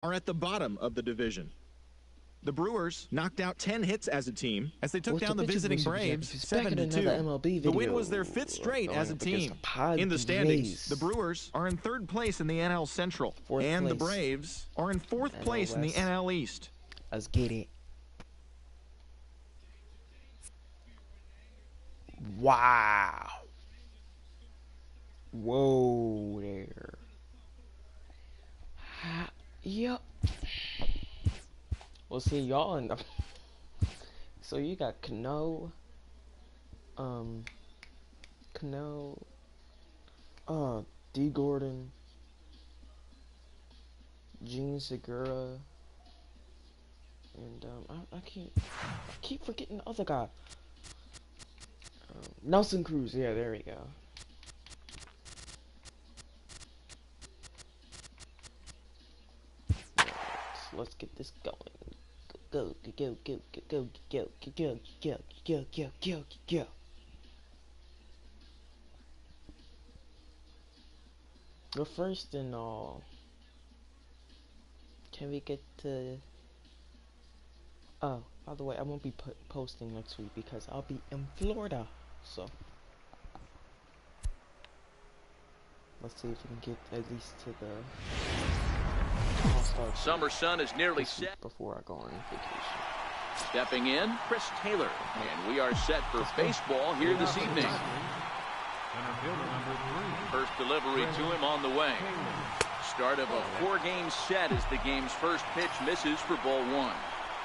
are at the bottom of the division. The Brewers knocked out 10 hits as a team as they took down the visiting Braves 7-2. The win was their 5th straight as a team. In the standings, the Brewers are in 3rd place in the NL Central, and the Braves are in 4th place in the NL East. Let's get it. Wow. Whoa there. Yep. We'll see y'all in the. So you got Cano, D. Gordon, Gene Segura, and I keep forgetting the other guy. Nelson Cruz. Yeah, there we go. Let's get this going. Go. But first and all, can we get to... Oh, by the way, I won't be posting next week because I'll be in Florida. So, let's see if we can get at least to the... Summer sun is nearly set before I go on vacation. Stepping in, Chris Taylor, and we are set for baseball here this evening. First delivery to him on the way. Start of a 4-game set as the game's first pitch misses for ball 1.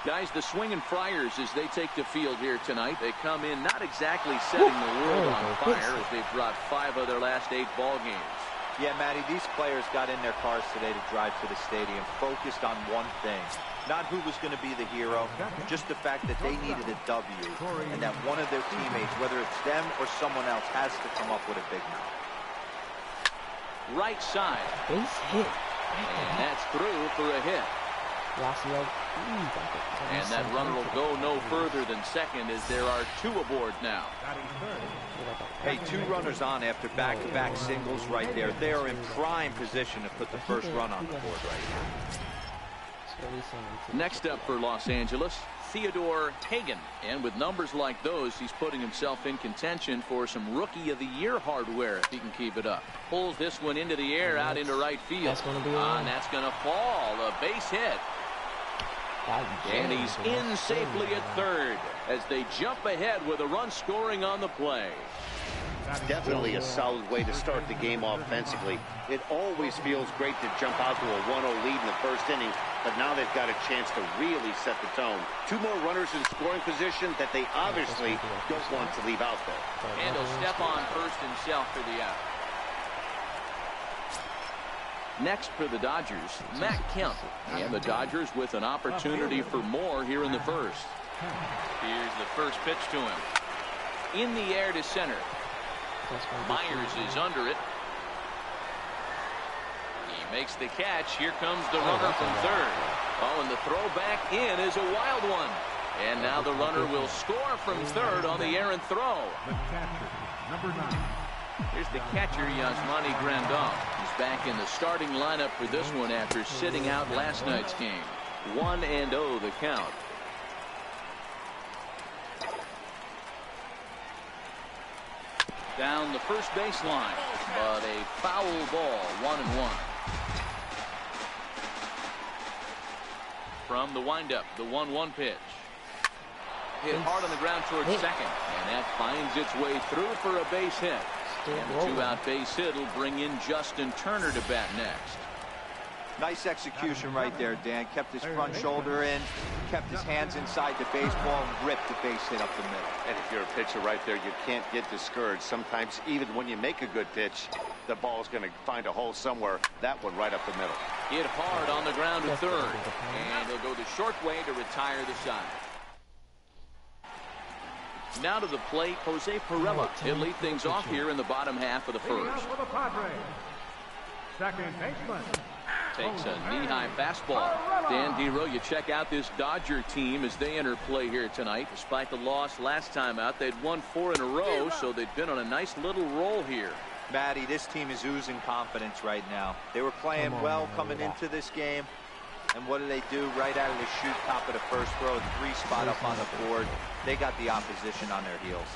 Guys, the Swinging Friars, as they take the field here tonight, they come in not exactly setting the world on fire as they've dropped 5 of their last 8 ball games. Yeah, Matty, these players got in their cars today to drive to the stadium, focused on one thing. Not who was going to be the hero, just the fact that they needed a W, and that one of their teammates, whether it's them or someone else, has to come up with a big mouth. Right side. Base hit. And that's through for a hit. And that runner will go no further than second as there are 2 aboard now. Hey, 2 runners on after back-to-back singles right there. They are in prime position to put the first run on the board right now. Next up for Los Angeles, Theodore Hagan. And with numbers like those, he's putting himself in contention for some Rookie of the Year hardware if he can keep it up. Pulls this one into the air out into right field. And that's going to fall. A base hit. And he's in safely at third as they jump ahead with a run scoring on the play. Definitely a solid way to start the game offensively. It always feels great to jump out to a 1-0 lead in the first inning, but now they've got a chance to really set the tone. 2 more runners in scoring position that they obviously don't want to leave out there. And he'll step on first himself for the out. Next for the Dodgers, Matt Kemp. And the Dodgers with an opportunity for more here in the first. Here's the first pitch to him. In the air to center. Myers is under it. He makes the catch. Here comes the runner from third. Oh, and the throw back in is a wild one. And now the runner will score from third on the errant throw. Here's the catcher, Yasmani Grandal. He's back in the starting lineup for this one after sitting out last night's game. 1-0 the count. Down the first baseline, but a foul ball, 1-1. From the windup, the 1-1 pitch. Hit hard on the ground towards second, and that finds its way through for a base hit. And the 2-out base hit will bring in Justin Turner to bat next. Nice execution right there, Dan. Kept his front shoulder in, kept his hands inside the baseball, and ripped the base hit up the middle. And if you're a pitcher right there, you can't get discouraged. Sometimes even when you make a good pitch, the ball's going to find a hole somewhere. That one right up the middle. Hit hard on the ground to third. And he'll go the short way to retire the side. Now to the plate, Jose Pirela. He'll lead things off here in the bottom half of the first. Second baseman. Takes a knee-high fastball. Dan Dero, you check out this Dodger team as they enter play here tonight. Despite the loss last time out, they'd won 4 in a row, so they've been on a nice little roll here. Matty, this team is oozing confidence right now. They were playing well coming into this game. And what do? Right out of the chute, top of the first throw, 3 spot up on the board. They got the opposition on their heels.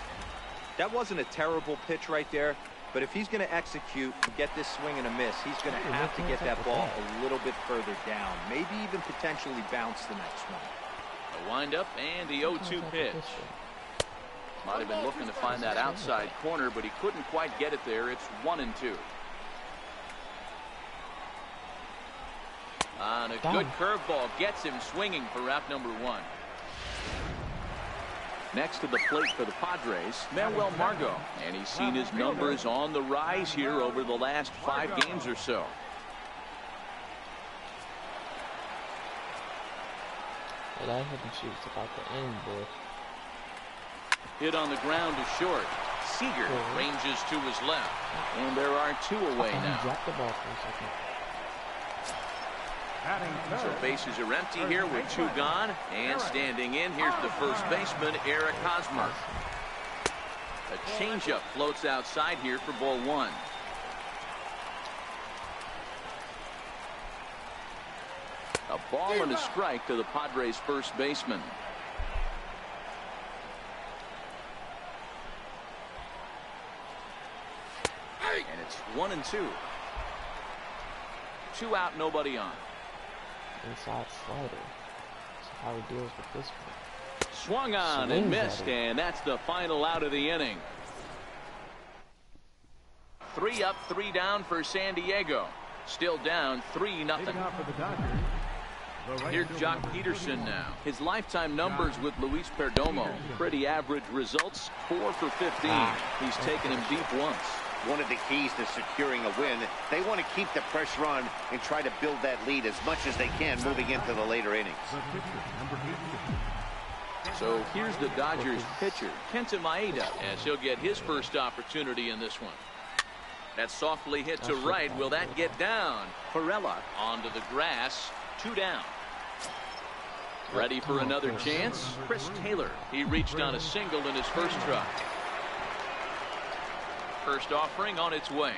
That wasn't a terrible pitch right there, but if he's going to execute and get this swing and a miss, he's going to have to get that ball a little bit further down, maybe even potentially bounce the next one. The windup and the 0-2 pitch. Might have been looking to find that outside corner, but he couldn't quite get it there. It's 1-2. And a good curveball gets him swinging for wrap number 1. Next to the plate for the Padres, Manuel Margot, and he's seen his numbers on the rise here over the last 5 games or so. Well, I haven't shoot's about to end, boy. Hit on the ground to short. Seager ranges to his left, and there are 2 away now. Dropped the ball for a second. So bases are empty here with 2 gone, and standing in, here's the first baseman, Eric Hosmer. A changeup floats outside here for ball 1. A ball and a strike to the Padres' first baseman. And it's 1-2. 2 out, nobody on. Inside slider. So how he deals with this one. Swung on and missed, and that's the final out of the inning. 3 up, 3 down for San Diego. Still down 3-0. Here's Jock Peterson now. His lifetime numbers with Luis Perdomo. Pretty average results, 4 for 15. He's taken him deep once. One of the keys to securing a win, they want to keep the pressure on and try to build that lead as much as they can moving into the later innings. So here's the Dodgers pitcher, Kenta Maeda, as he'll get his first opportunity in this one. That's softly hit to right. Will that get down? Perella onto the grass, 2 down. Ready for another chance? Chris Taylor. He reached on a single in his first try. First offering on its way.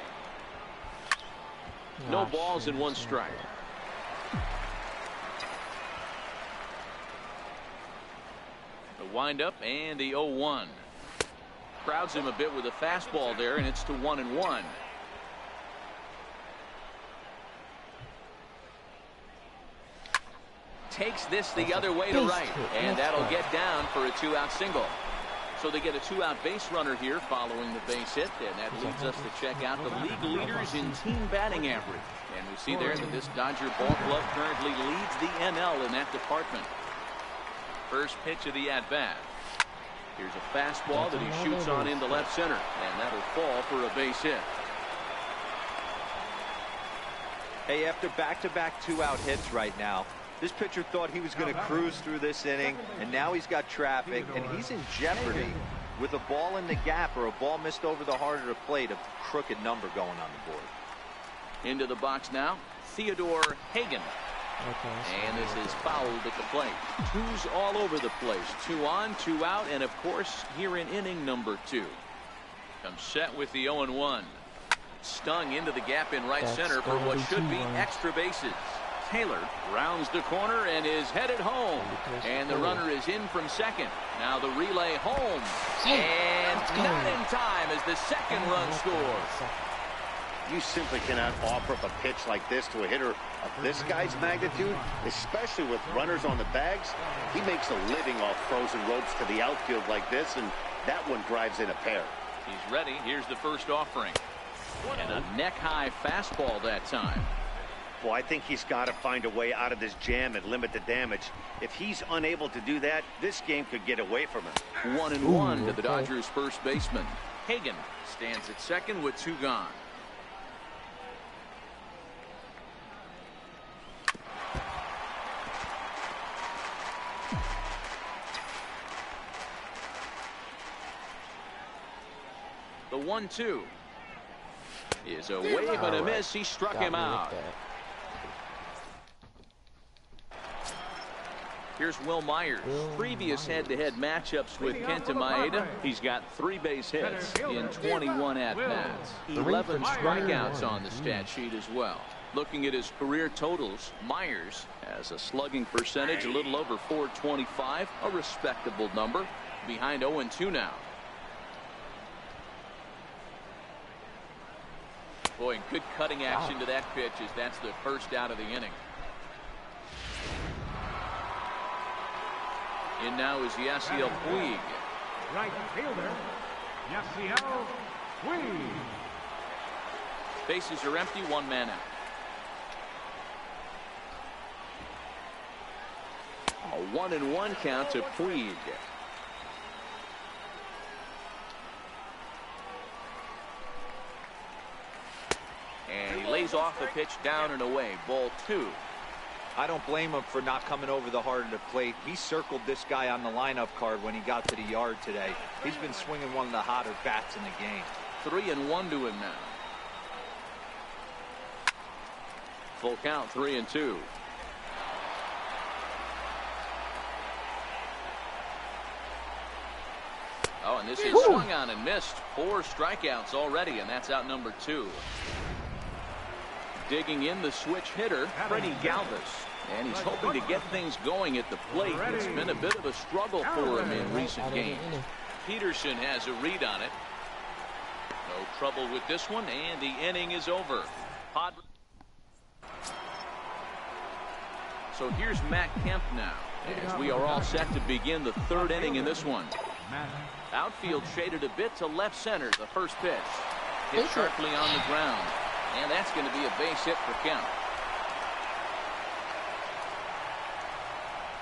No balls and 1 strike. The windup and the 0-1. Crowds him a bit with a fastball there, and it's to 1-1. Takes this the other way to right, and that'll get down for a 2-out single. So they get a 2-out base runner here following the base hit, and that leads us to check out the league leaders in team batting average. And we see there that this Dodger ball club currently leads the NL in that department. First pitch of the at-bat. Here's a fastball that he shoots on into left center, and that'll fall for a base hit. Hey, after back-to-back 2-out hits right now, this pitcher thought he was going to cruise through this inning, and now he's got traffic, and he's in jeopardy with a ball in the gap or a ball missed over the heart of the plate, a crooked number going on the board. Into the box now, Theodore Hagen. And this is fouled at the plate. 2s all over the place. 2 on, 2 out, and of course, here in inning number 2. Comes set with the 0-1. Stung into the gap in right center for what should be extra bases. Taylor rounds the corner and is headed home. And the runner is in from second. Now the relay home. And not in time as the second run scores. You simply cannot offer up a pitch like this to a hitter of this guy's magnitude, especially with runners on the bags. He makes a living off frozen ropes to the outfield like this, and that one drives in a pair. He's ready. Here's the first offering. And a neck-high fastball that time. Well, I think he's got to find a way out of this jam and limit the damage. If he's unable to do that, this game could get away from him. 1-1 to the Dodgers' first baseman. Hagen stands at second with 2 gone. The 1-2 is a wave and a miss. He struck him out. Here's Will Myers. Previous head-to-head matchups with Kenta Maeda. He's got 3 base hits in 21 at-bats. 11 strikeouts on the stat sheet as well. Looking at his career totals, Myers has a slugging percentage a little over .425, a respectable number. Behind 0-2 now. Boy, good cutting action to that pitch as that's the first out of the inning. In now is Yasiel Puig. Right fielder, Yasiel Puig. Bases are empty, one man out. A 1-1 count to Puig. And he lays off the pitch down and away. Ball 2. I don't blame him for not coming over the heart of the plate. He circled this guy on the lineup card when he got to the yard today. He's been swinging one of the hotter bats in the game. 3-1 to him now. Full count, 3-2. Oh, and this is swung on and missed. 4 strikeouts already, and that's out number 2. Digging in the switch hitter, Freddie Galvis. And he's hoping to get things going at the plate. It's been a bit of a struggle for him in recent games. Peterson has a read on it. No trouble with this one, and the inning is over. So here's Matt Kemp now, as we are all set to begin the 3rd inning in this one. Outfield shaded a bit to left center. The first pitch hit sharply on the ground, and that's going to be a base hit for Kemp.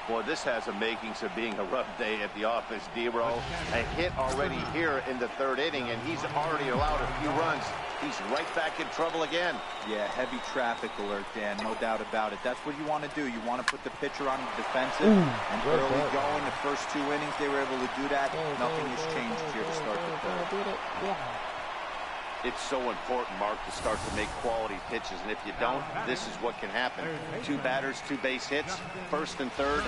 Boy, this has the makings of being a rough day at the office, D-Row. A hit already here in the 3rd inning, and he's already allowed a few runs. He's right back in trouble again. Yeah, heavy traffic alert, Dan, no doubt about it. That's what you want to do. You want to put the pitcher on the defensive, and early going, the first 2 innings, they were able to do that. Nothing has changed here to start the 3rd. It's so important, Mark, to start to make quality pitches, and if you don't, this is what can happen. 2 batters, 2 base hits, 1st and 3rd,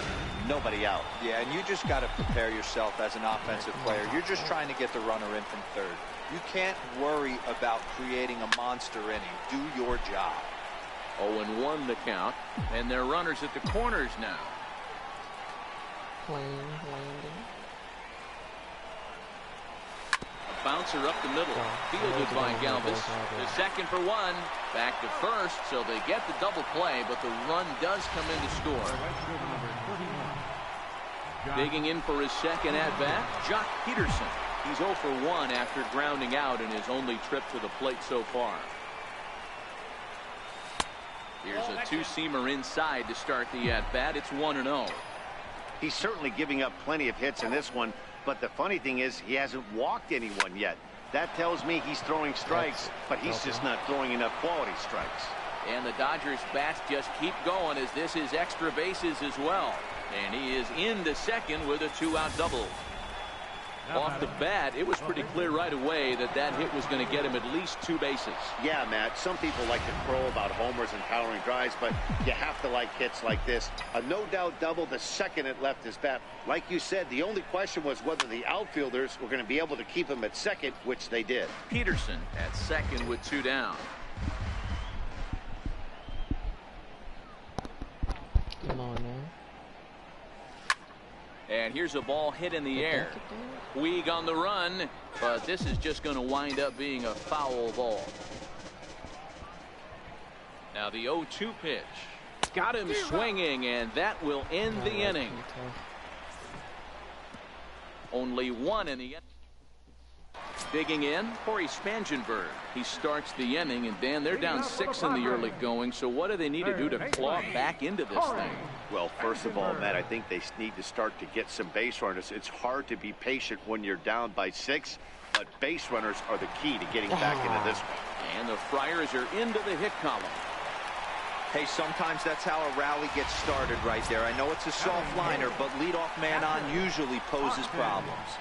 nobody out. Yeah, and you just got to prepare yourself as an offensive player. You're just trying to get the runner in from 3rd. You can't worry about creating a monster inning. Do your job. 0-1 the count, and they're runners at the corners now. Bouncer up the middle, fielded by Galvis. The second for 1, back to first, so they get the double play, but the run does come in to score. Digging in for his second at-bat, Jock Peterson. He's 0 for 1 after grounding out in his only trip to the plate so far. Here's a 2-seamer inside to start the at-bat. It's 1-0. He's certainly giving up plenty of hits in this one. But the funny thing is, he hasn't walked anyone yet. That tells me he's throwing strikes, but he's just not throwing enough quality strikes. And the Dodgers bats just keep going as this is extra bases as well. And he is into second with a 2-out double. Off the bat, it was pretty clear right away that that hit was going to get him at least 2 bases. Yeah, Matt, some people like to crow about homers and powering drives, but you have to like hits like this. A no-doubt double the second it left his bat. Like you said, the only question was whether the outfielders were going to be able to keep him at second, which they did. Peterson at second with 2 down. Come on, man. And here's a ball hit in the air. Puig on the run, but this is just going to wind up being a foul ball. Now the 0-2 pitch. Got him swinging, and that will end the inning. Only 1 in the inning. Digging in, Corey Spangenberg. He starts the inning, and Dan, they're down 6 in the early going, so what do they need to do to claw back into this thing? Well, first of all, Matt, I think they need to start to get some base runners. It's hard to be patient when you're down by 6, but base runners are the key to getting back into this one. And the Friars are into the hit column. Hey, sometimes that's how a rally gets started right there. I know it's a soft liner, but leadoff man on usually poses problems.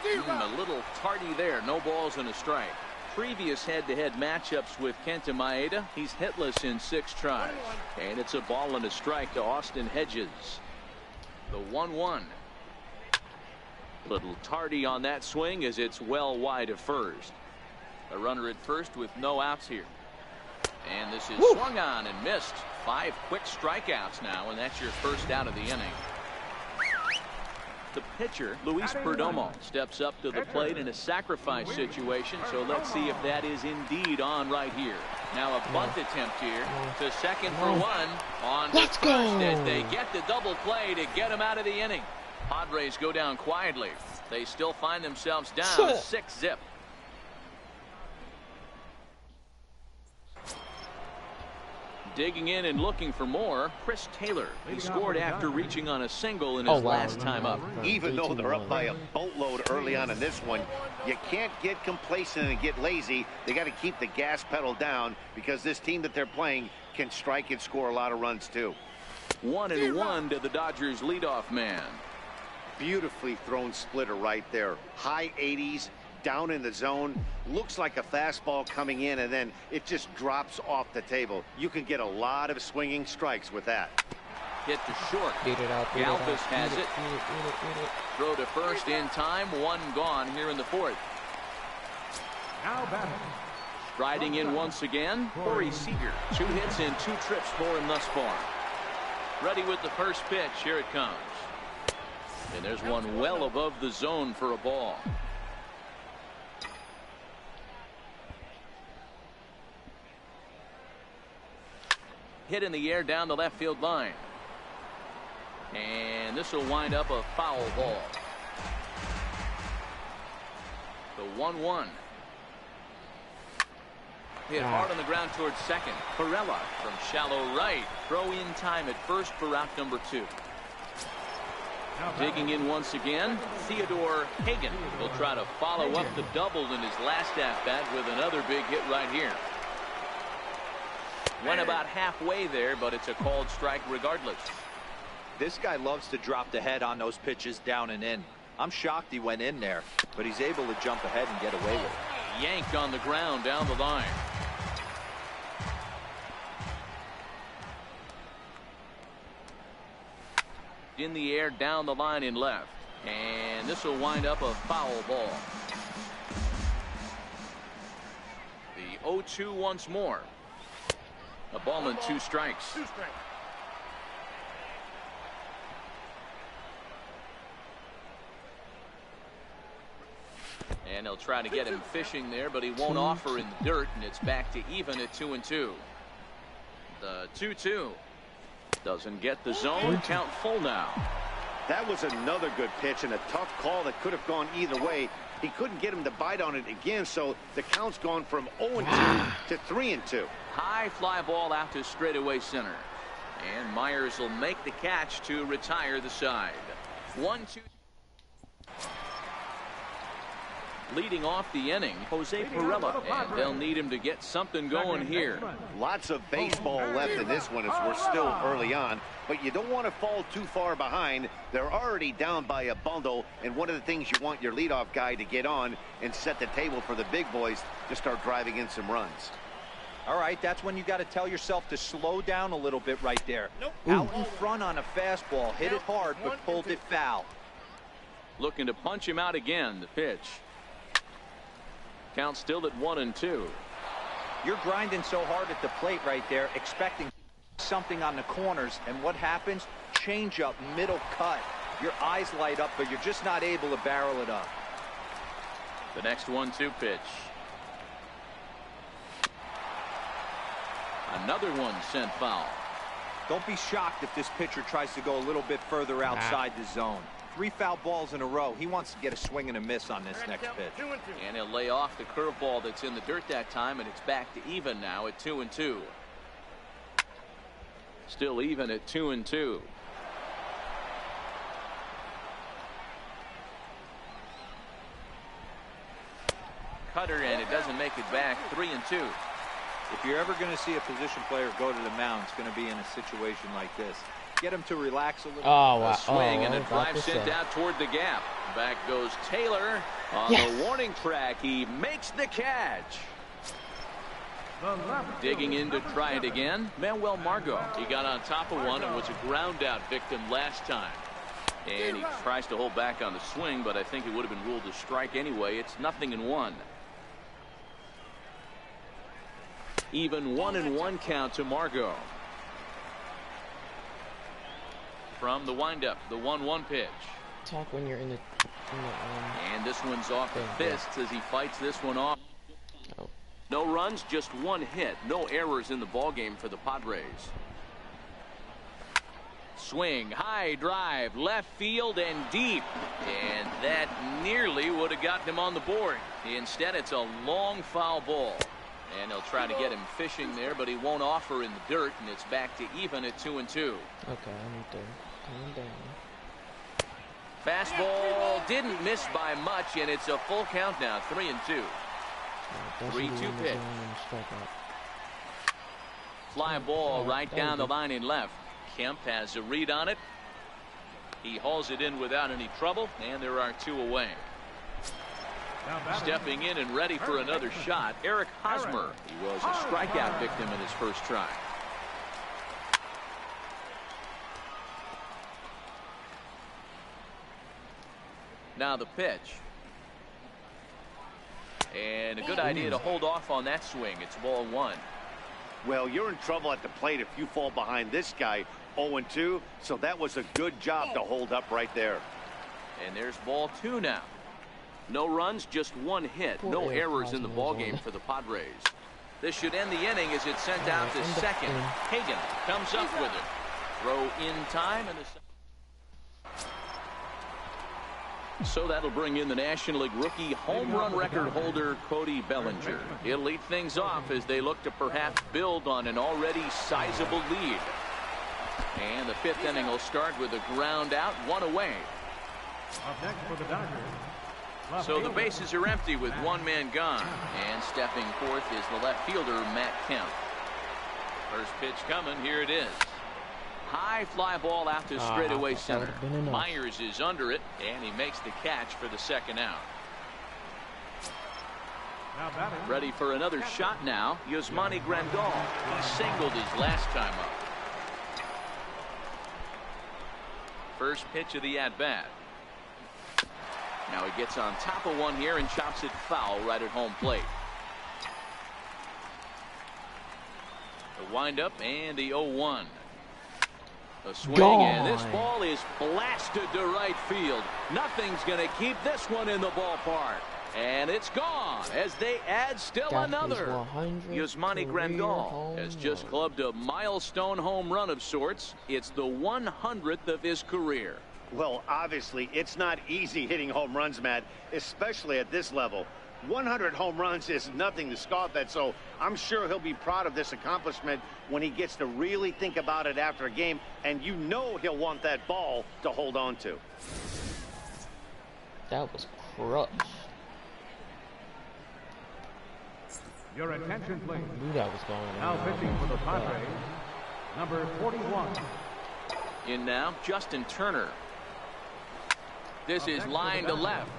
A little tardy there. No balls and a strike. Previous head-to-head matchups with Kenta Maeda, he's hitless in 6 tries. And it's a ball and a strike to Austin Hedges. The 1-1. Little tardy on that swing as it's well wide of first. A runner at first with no outs here. And this is swung on and missed. 5 quick strikeouts now, and that's your first out of the inning. The pitcher, Luis Perdomo, steps up to the plate in a sacrifice situation, so let's see if that is indeed on right here. Now a bunt attempt here to second for one. On to first as they get the double play to get him out of the inning. Padres go down quietly. They still find themselves down 6-zip. Digging in and looking for more, Chris Taylor. He scored after reaching on a single in his last time up. Even though they're up by a boatload early on in this one, you can't get complacent and get lazy. They got to keep the gas pedal down because this team that they're playing can strike and score a lot of runs too. 1-1 to the Dodgers leadoff man. Beautifully thrown splitter right there. High 80s. Down in the zone, looks like a fastball coming in, and then it just drops off the table. You can get a lot of swinging strikes with that. Hit to short. Galvis has it. Throw to first in time. 1 gone here in the 4th. Now batting. Striding in once again, Corey Seager. 2 hits and 2 trips for him thus far. Ready with the first pitch. Here it comes. And there's one well above the zone for a ball. Hit in the air down the left field line. And this will wind up a foul ball. The 1-1. Hit hard on the ground towards second. Perella from shallow right. Throw in time at first for out number 2. Digging in once again, Theodore Hagan will try to follow up the double in his last at-bat with another big hit right here. Went about halfway there, but it's a called strike regardless. This guy loves to drop the head on those pitches down and in. I'm shocked he went in there, but he's able to jump ahead and get away with it. Yanked on the ground down the line. In the air down the line in left. And this will wind up a foul ball. The 0-2 once more. A ball and 2 strikes. And they'll try to get him fishing there, but he won't offer in the dirt, and it's back to even at 2-2. The 2-2 doesn't get the zone. Count full now. That was another good pitch and a tough call that could have gone either way. He couldn't get him to bite on it again, so the count's gone from 0-2 to 3-2. High fly ball out to straightaway center. And Myers will make the catch to retire the side. 1-2. Leading off the inning, Jose Perella, and they'll need him to get something going here. Lots of baseball left in this one as we're still early on, but you don't want to fall too far behind. They're already down by a bundle, and one of the things you want your leadoff guy to get on and set the table for the big boys to start driving in some runs. All right, that's when you got to tell yourself to slow down a little bit right there. Out in front on a fastball, hit it hard, but pulled it foul. Looking to punch him out again. The pitch. Count still at 1-2. You're grinding so hard at the plate right there, expecting something on the corners, and what happens? Change up, middle cut. Your eyes light up, but you're just not able to barrel it up. The next 1-2 pitch. Another one sent foul. Don't be shocked if this pitcher tries to go a little bit further outside the zone. 3 foul balls in a row. He wants to get a swing and a miss on this next pitch. And he'll lay off the curveball that's in the dirt that time, and it's back to even now at 2-2. Still even at 2-2. Cutter, and it doesn't make it back. 3-2. If you're ever going to see a position player go to the mound, it's going to be in a situation like this. Get him to relax a little. Oh, wow. A swing and a drive sent out toward the gap. Back goes Taylor on the warning track. He makes the catch. Digging in to try it again. Manuel Margot. He got on top of one and was a ground out victim last time. And he tries to hold back on the swing, but I think it would have been ruled a strike anyway. It's 0-1. Even 1-1 count to Margot. From the windup, the 1-1 pitch. Talk when you're in the and this one's off the fists as he fights this one off. Oh. No runs, just one hit. No errors in the ballgame for the Padres. Swing, high drive, left field and deep. And that nearly would have gotten him on the board. Instead, it's a long foul ball. And they'll try to get him fishing there, but he won't offer in the dirt, and it's back to even at 2-2. Okay, I need to calm down. Fastball didn't miss by much, and it's a full count now, 3-2. 3-2 pitch. Fly ball right down the line and left. Kemp has a read on it. He hauls it in without any trouble, and there are 2 away. Stepping in and ready for another shot, Eric Hosmer. He was a strikeout victim in his first try. Now the pitch. And a good idea to hold off on that swing. It's ball 1. Well, you're in trouble at the plate if you fall behind this guy 0-2, so that was a good job to hold up right there. And there's ball 2 now. No runs, just 1 hit. No errors in the ballgame for the Padres. This should end the inning as it's sent out to second. Hagan comes up with it. Throw in time, and so that'll bring in the National League rookie home run record holder Cody Bellinger. He'll lead things off as they look to perhaps build on an already sizable lead. And the 5th inning will start with a ground out, 1 away. Up next for the Dodgers. So the bases are empty with 1 man gone. And stepping forth is the left fielder, Matt Kemp. First pitch coming. Here it is. High fly ball out to straightaway center. Myers is under it, and he makes the catch for the 2nd out. Ready for another shot now. Yasmani Grandal. He singled his last time up. First pitch of the at-bat. Now he gets on top of one here and chops it foul right at home plate. The windup and the 0-1. A swing, and this ball is blasted to right field. Nothing's going to keep this one in the ballpark. And it's gone as they add still another. Yasmani Grandal has just clubbed a milestone home run of sorts. It's the 100th of his career. Well, obviously, it's not easy hitting home runs, Matt, especially at this level. 100 home runs is nothing to scoff at, so I'm sure he'll be proud of this accomplishment when he gets to really think about it after a game, and you know he'll want that ball to hold on to. That was crushed. Your attention, please. I knew that was going on. Now pitching for the Padres, number 41. In now, Justin Turner. This is line to left.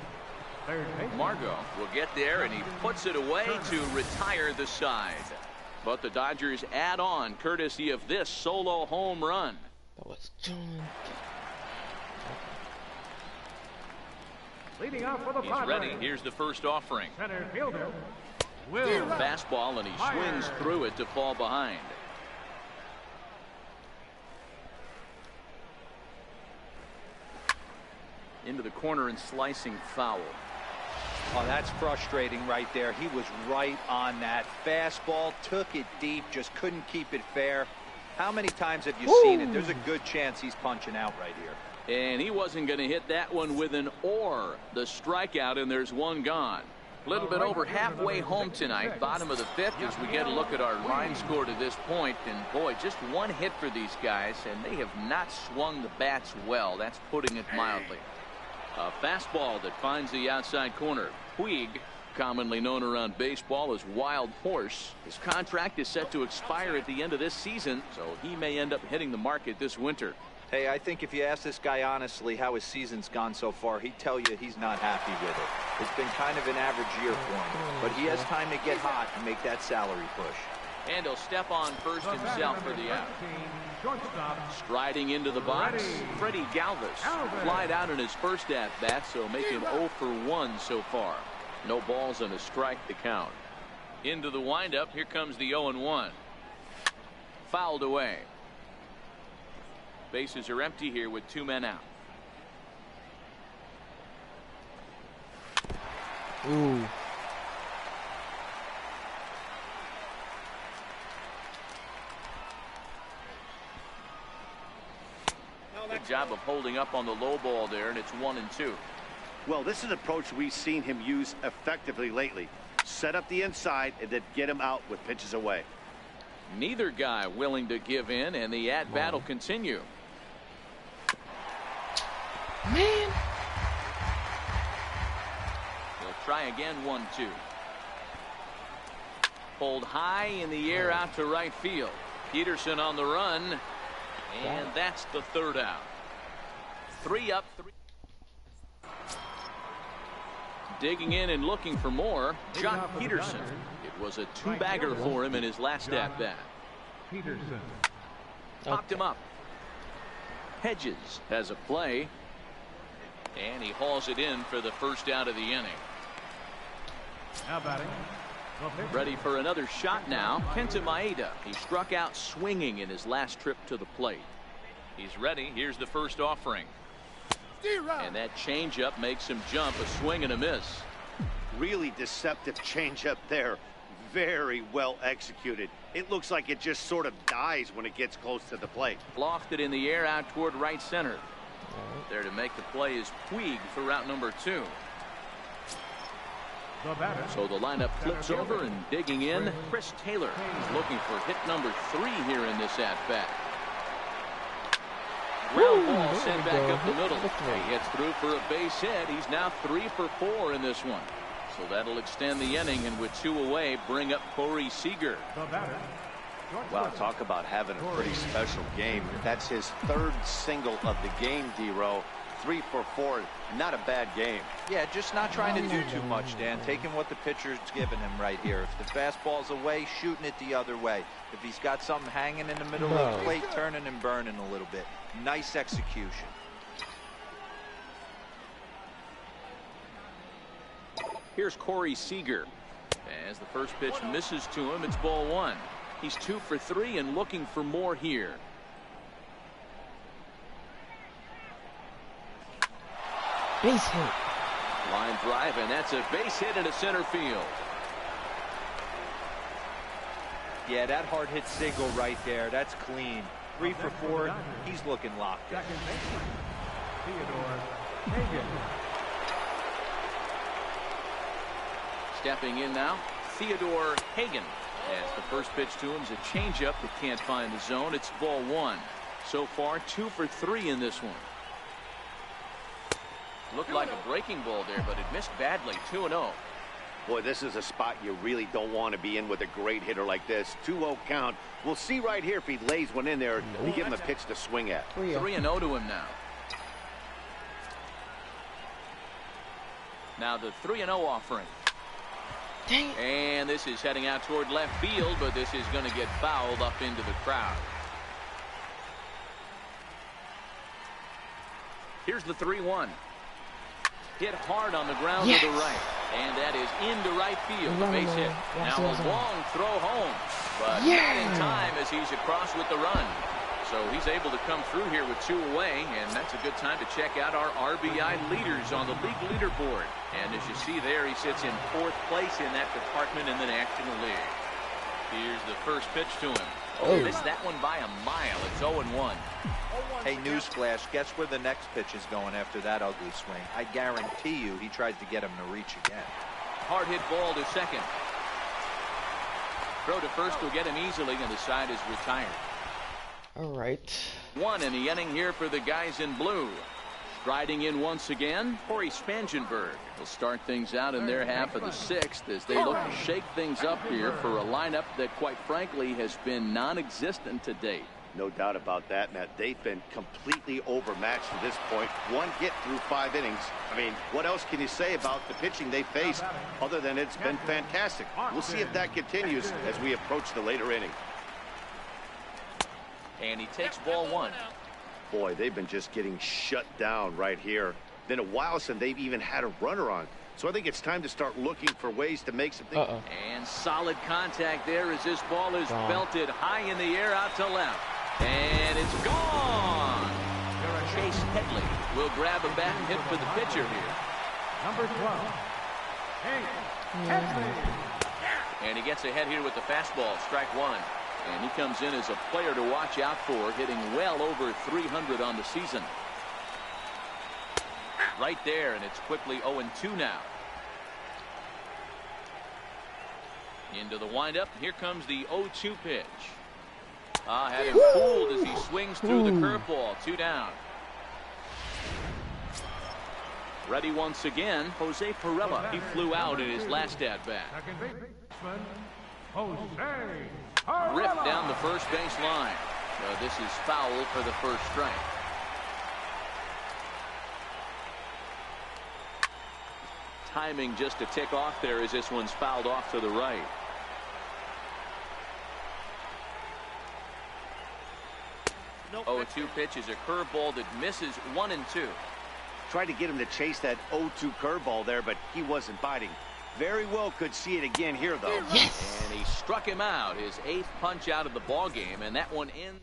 Margot will get there, and he puts it away to retire the side. But the Dodgers add on courtesy of this solo home run. That was John. Leading off for the He's Padres. ready. Here's the first offering. Center fielder, Will. Fastball, and he swings through it to fall behind. Into the corner and slicing foul. Oh, that's frustrating right there. He was right on that. Fastball, took it deep, just couldn't keep it fair. How many times have you seen it? There's a good chance he's punching out right here. And he wasn't going to hit that one with an or. The strikeout, and there's one gone. A little bit over halfway home tonight, bottom of the 5th, as we get a look at our line score to this point. And boy, just one hit for these guys, and they have not swung the bats well. That's putting it mildly. A fastball that finds the outside corner. Puig, commonly known around baseball as Wild Horse. His contract is set to expire at the end of this season, so he may end up hitting the market this winter. Hey, I think if you ask this guy honestly how his season's gone so far, he'd tell you he's not happy with it. It's been kind of an average year for him, but he has time to get hot and make that salary push. And he'll step on first himself for the out. Striding into the box, Freddie Galvis. Flied out in his first at-bat, so making 0 for 1 so far. No balls and a strike to count. Into the windup. Here comes the 0-1. Fouled away. Bases are empty here with 2 men out. Ooh. Good job of holding up on the low ball there, and it's 1-2. Well, this is an approach we've seen him use effectively lately. Set up the inside and then get him out with pitches away. Neither guy willing to give in, and the at-bat will continue. Man. He'll try again, 1-2. Pulled high in the air out to right field. Peterson on the run, and that's the 3rd out. 3 up, 3. Digging in and looking for more, John Peterson. It was a 2-bagger for him in his last at-bat. Peterson. Popped him up. Hedges has a play, and he hauls it in for the 1st out of the inning. Now batting. Ready for another shot now. Kenta Maeda. He struck out swinging in his last trip to the plate. He's ready. Here's the first offering. And that changeup makes him jump. A swing and a miss. Really deceptive changeup there. Very well executed. It looks like it just sort of dies when it gets close to the plate. Lofted in the air out toward right center. There to make the play is Puig for route number 2. So the lineup flips over, and digging in, Chris Taylor is looking for hit number 3 here in this at-bat. Ground ball sent back up the middle. He gets through for a base hit. He's now 3 for 4 in this one. So that'll extend the inning, and with 2 away, bring up Corey Seager. Wow, talk about having a pretty special game. That's his 3rd single of the game, D-Row. 3 for 4, not a bad game. Yeah, just not trying to do too much, Dan. Taking what the pitcher's giving him right here. If the fastball's away, shooting it the other way. If he's got something hanging in the middle of the plate, turning and burning a little bit. Nice execution. Here's Corey Seager. As the first pitch misses to him, it's ball 1. He's 2 for 3 and looking for more here. Base hit. Line drive, and that's a base hit into center field. Yeah, that hard hit single right there. That's clean. 3 for 4. He's looking locked in. Stepping in now, Theodore Hagan. As the first pitch to him is a changeup that can't find the zone. It's ball 1. So far, 2 for 3 in this one. Looked like a breaking ball there, but it missed badly. 2-0. Boy, this is a spot you really don't want to be in with a great hitter like this. 2-0 count. We'll see right here if he lays one in there and give him a pitch to swing at. 3-0 to him now. Now the 3-0 offering. Dang it. And this is heading out toward left field, but this is going to get fouled up into the crowd. Here's the 3-1. Hit hard on the ground to the right. And that is into right field. The base hit. Now a long throw home. But not in time as he's across with the run. So he's able to come through here with 2 away. And that's a good time to check out our RBI leaders on the league leaderboard. And as you see there, he sits in 4th place in that department in the National League. Here's the first pitch to him. Oh, missed that one by a mile. It's 0-1. Hey, newsflash, guess where the next pitch is going after that ugly swing? I guarantee you he tries to get him to reach again. Hard hit ball to second. Throw to first will get him easily, and the side is retired. All right. 1 in the inning here for the guys in blue. Striding in once again, Corey Spangenberg will start things out in their half of the 6th as they look to shake things up here for a lineup that, quite frankly, has been non-existent to date. No doubt about that, Matt. They've been completely overmatched to this point. 1 hit through 5 innings. I mean, what else can you say about the pitching they faced other than it's been fantastic? We'll see if that continues as we approach the later inning. And he takes ball 1. Boy, they've been just getting shut down right here. Been a while since they've even had a runner on. So I think it's time to start looking for ways to make some things. And solid contact there as this ball is belted high in the air out to left. And it's gone. Chase Headley will grab a bat and hit for the pitcher here. Number 12, Headley. And he gets ahead here with the fastball, strike one. And he comes in as a player to watch out for, hitting well over 300 on the season. Right there, and it's quickly 0-2 now. Into the windup, here comes the 0-2 pitch. Had him fooled as he swings through the curveball. 2 down. Ready once again, Jose Perella. He flew out in his last at-bat. Second baseman, Jose Ripped down the first base line. This is foul for the first strike. Timing just a tick off there as this one's fouled off to the right. Nope. 0-2 pitch is a curveball that misses 1-2. Tried to get him to chase that 0-2 curveball there, but he wasn't biting. Very well could see it again here, though. Yes. And he struck him out, his 8th punch out of the ball game, and that one in.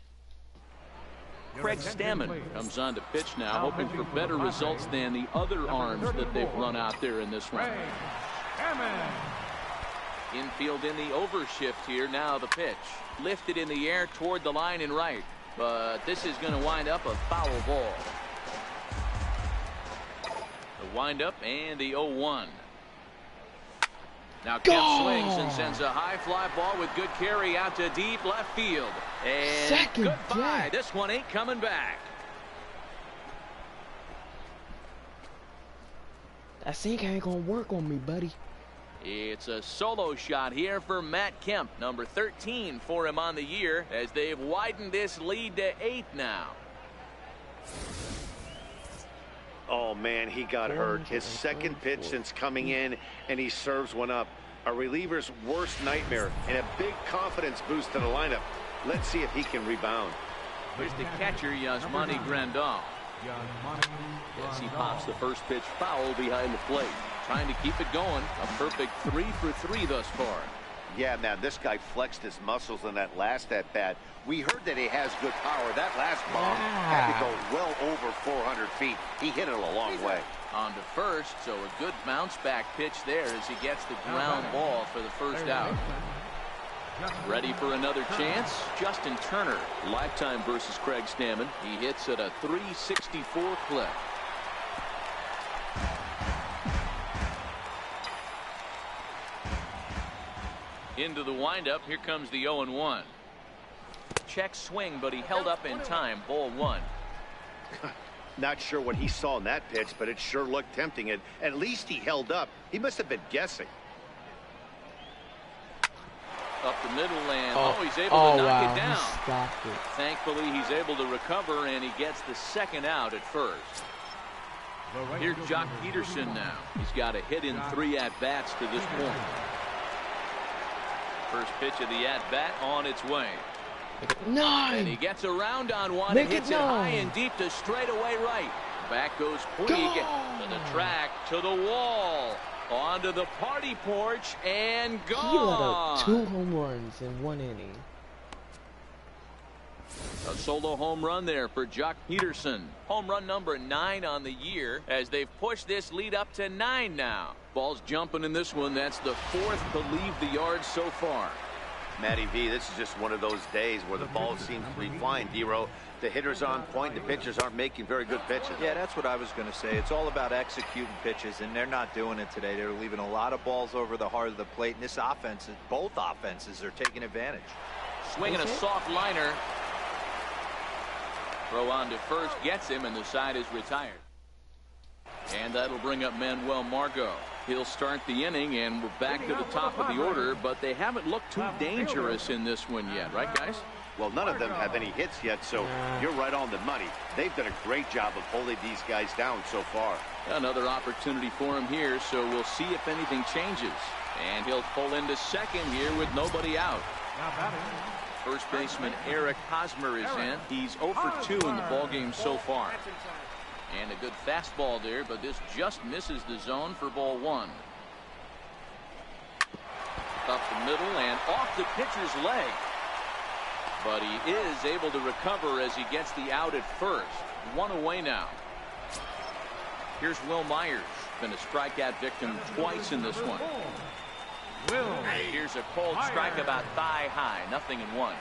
Craig Stammen comes on to pitch now, hoping for better results than the other arms that they've run out there in this one. Infield in the overshift here. Now the pitch lifted in the air toward the line and right, but this is going to wind up a foul ball. The windup and the 0-1. Now Kemp swings and sends a high fly ball with good carry out to deep left field. And goodbye. This one ain't coming back. That sink ain't gonna work on me, buddy. It's a solo shot here for Matt Kemp, number 13 for him on the year, as they've widened this lead to 8 now. Oh, man, he got hurt. His second pitch since coming in, and he serves one up. A reliever's worst nightmare and a big confidence boost to the lineup. Let's see if he can rebound. Here's the catcher, Yasmani Grandal. As he pops the first pitch foul behind the plate. Trying to keep it going. A perfect 3 for 3 thus far. Yeah, man, this guy flexed his muscles in that last at-bat. We heard that he has good power. That last bomb had to go well over 400 feet. He hit it a long way. On to first, so a good bounce back pitch there as he gets the ground ball for the first out. Ready for another chance? Justin Turner, lifetime versus Craig Stammen. He hits at a 364 clip. Into the windup, here comes the 0-1. Check swing, but he held up in time. Ball 1. Not sure what he saw in that pitch, but it sure looked tempting. At least he held up. He must have been guessing. Up the middle, and he's able to knock it down. Thankfully, he's able to recover, and he gets the second out at first. Here's Jock Peterson now. He's got a hit in 3 at-bats to this point. First pitch of the at-bat on its way. And he gets around on one and hits it high and deep to straightaway right. Back goes Puig to the track, to the wall, onto the party porch, and gone. He let up 2 home runs in 1 inning. A solo home run there for Jock Peterson. Home run number 9 on the year as they've pushed this lead up to 9 now. Ball's jumping in this one. That's the 4th to leave the yard so far. Matty V, this is just one of those days where the ball seems to be flying, D-Row. The hitter's on point. The pitchers aren't making very good pitches. Yeah, that's what I was going to say. It's all about executing pitches, and they're not doing it today. They're leaving a lot of balls over the heart of the plate, and this offense, both offenses are taking advantage. Swinging a soft liner. Throw on to first, gets him, and the side is retired. And that'll bring up Manuel Margot. He'll start the inning, and we're back to the top of the order, but they haven't looked too dangerous in this one yet, right, guys? Well, none of them have any hits yet, so you're right on the money. They've done a great job of holding these guys down so far. Another opportunity for him here, so we'll see if anything changes. And he'll pull into second here with nobody out. First baseman Eric Hosmer is in. He's 0 for 2 in the ballgame so far. And a good fastball there, but this just misses the zone for ball one. Up the middle and off the pitcher's leg. But he is able to recover as he gets the out at first. One away now. Here's Will Myers. Been a strikeout victim twice in this one. Here's a cold strike about thigh high. 0-1.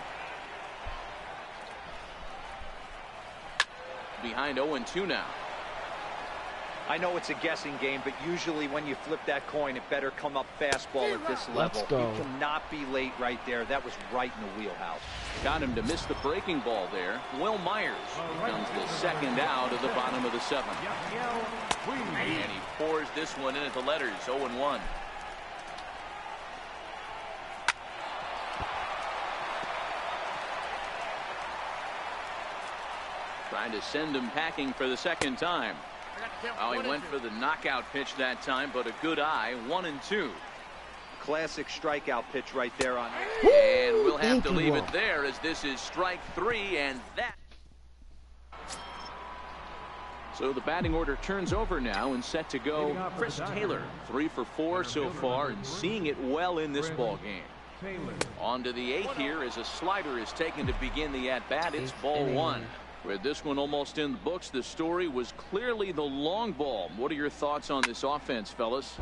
Behind 0-2 now. I know it's a guessing game, but usually when you flip that coin, it better come up fastball at this level. You cannot be late right there. That was right in the wheelhouse. Got him to miss the breaking ball there. Will Myers becomes the second out of the bottom of the seventh. And he pours this one in at the letters. 0-1. Trying to send him packing for the second time. Oh, he went for the knockout pitch that time, but a good eye. 1-2. Classic strikeout pitch right there on it. And we'll have to leave it there as this is strike three, and that. So the batting order turns over now and set to go. Chris Taylor, 3 for 4 so far, and seeing it well in this ball game. On to the 8th here as a slider is taken to begin the at-bat. It's ball one. With this one almost in the books, the story was clearly the long ball. What are your thoughts on this offense, fellas?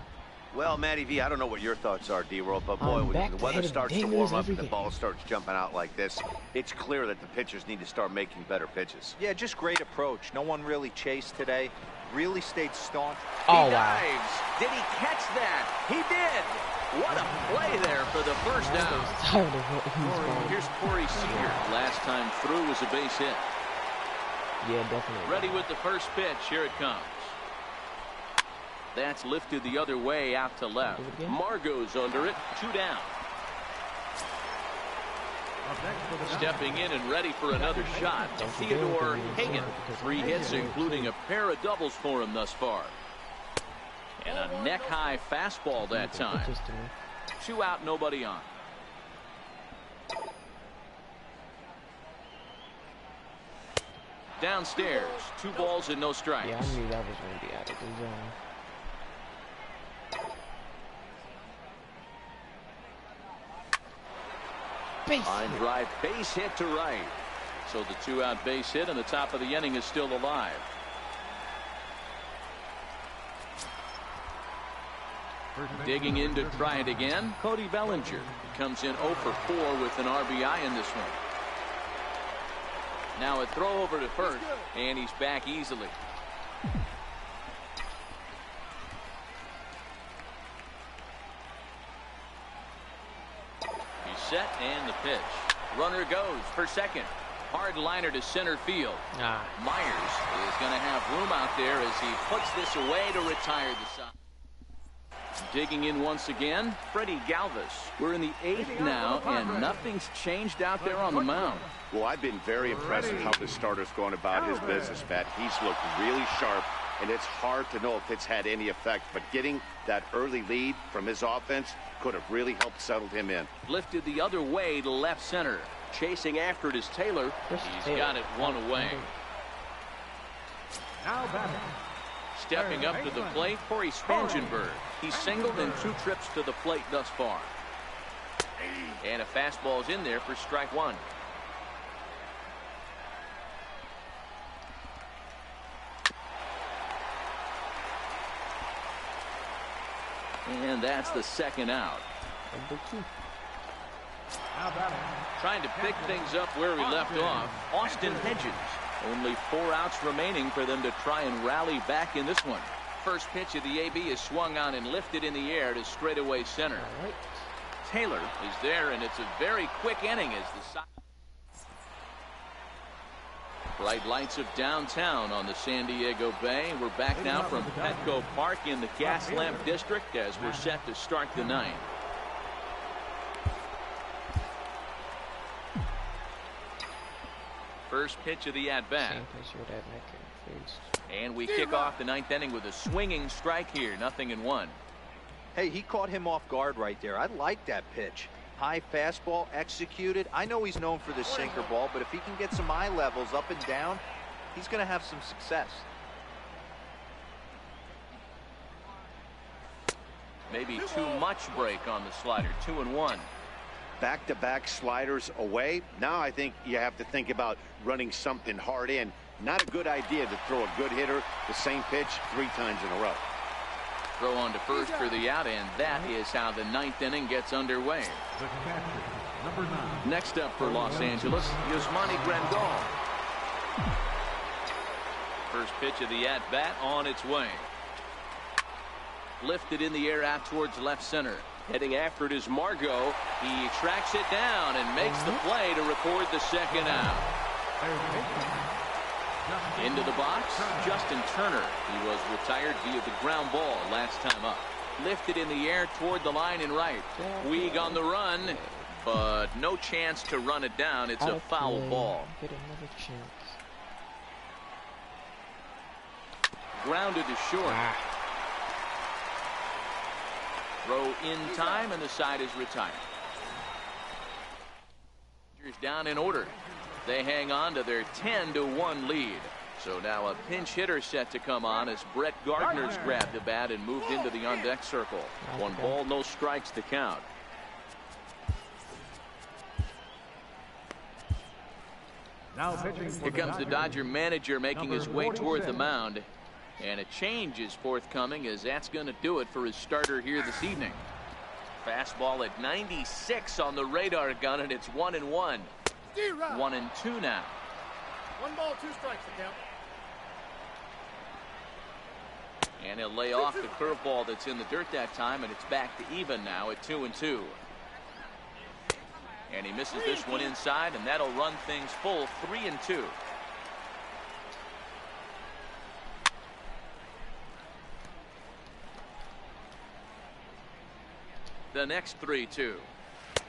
Well, Matty V, I don't know what your thoughts are, D-Roll, but boy, when the weather starts to warm up and the ball starts jumping out like this, it's clear that the pitchers need to start making better pitches. Yeah, just great approach. No one really chased today. Really stayed staunch. Oh, he dives. Did he catch that? He did. What a play there for the first out. Here's Corey Seager. Last time through was a base hit. Yeah, definitely. Ready with the first pitch. Here it comes. That's lifted the other way out to left. Margot's under it. 2 down. Stepping in and ready for another shot. Theodore Hagan. 3 hits, including a pair of doubles for him thus far. And a neck-high fastball that time. 2 out, nobody on. Downstairs, 2 balls and no strikes. Yeah, I knew that was going to be out of the zone. Line drive, base hit to right. So the 2-out base hit, and the top of the inning is still alive. Digging in to try it again, Cody Bellinger comes in 0 for 4 with an RBI in this one. Now a throw over to first, and he's back easily. He's set, and the pitch. Runner goes for second. Hard liner to center field. Myers is going to have room out there as he puts this away to retire the side. Digging in once again, Freddie Galvis. We're in the 8th now, and nothing's changed out there on the mound. Well, I've been very impressed with how the starter's going about his business, Pat. He's looked really sharp, and it's hard to know if it's had any effect, but getting that early lead from his offense could have really helped settle him in. Lifted the other way to left center. Chasing after it is Taylor. He's got it 1 away. Now batting. Stepping up to the plate, Corey Spangenberg. He's singled in 2 trips to the plate thus far. And a fastball's in there for strike 1. And that's the second out. Trying to pick things up where he left off, Austin Hedges. Only 4 outs remaining for them to try and rally back in this one. First pitch of the AB is swung on and lifted in the air to straightaway center. Taylor is there, and it's a very quick inning as the bright lights of downtown on the San Diego Bay. We're back now from Petco Park in the Gaslamp District as we're set to start the 9th. First pitch of the at-bat. And we kick off the 9th inning with a swinging strike here. 0-1. Hey, he caught him off guard right there. I like that pitch. High fastball executed. I know he's known for the sinker ball, but if he can get some eye levels up and down, he's going to have some success. Maybe too much break on the slider. 2-1. Back-to-back sliders away. Now I think you have to think about running something hard in. Not a good idea to throw a good hitter the same pitch 3 times in a row. Throw on to first for the out, and that is how the 9th inning gets underway. The catcher, number 9. Next up for Los Angeles, Yasmani Grandal. First pitch of the at-bat on its way. Lifted in the air out towards left center. Heading after it is Margot. He tracks it down and makes the play to record the second out. Into the box, Justin Turner. He was retired via the ground ball last time up. Lifted in the air toward the line and right. Puig on the run, but no chance to run it down. It's a foul ball. Get another chance. Grounded to short. Throw in time, and the side is retired. Down in order. They hang on to their 10-1 lead. So now a pinch hitter set to come on as Brett Gardner's grabbed the bat and moved into the on-deck circle. 1 ball, no strikes to count. Now pitching. Here comes the Dodger manager making his way toward the mound. And a change is forthcoming, as that's going to do it for his starter here this evening. Fastball at 96 on the radar gun, and it's 1-1. 1-2 now. 1 ball, 2 strikes to count. And he'll lay off the curveball that's in the dirt that time, and it's back to even now at 2-2. And he misses this one inside, and that'll run things full 3-2. The next 3-2.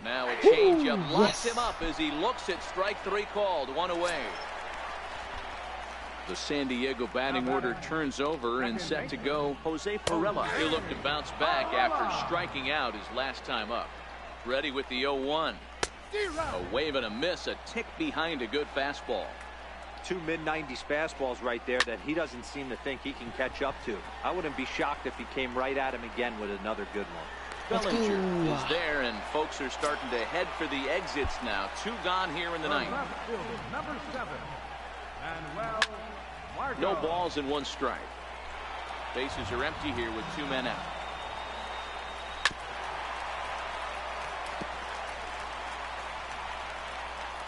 Now a changeup locks him up as he looks at strike 3 called. 1 away. The San Diego batting order turns over, and set to go Jose Pirela. He'll look to bounce back after striking out his last time up. Ready with the 0-1. A wave and a miss, a tick behind a good fastball. 2 mid-90s fastballs right there that he doesn't seem to think he can catch up to. I wouldn't be shocked if he came right at him again with another good one. Bellinger is there, and folks are starting to head for the exits now. 2 gone here in the 9th. Number 7. And well, Margot. No balls and 1 strike. Bases are empty here with 2 men out.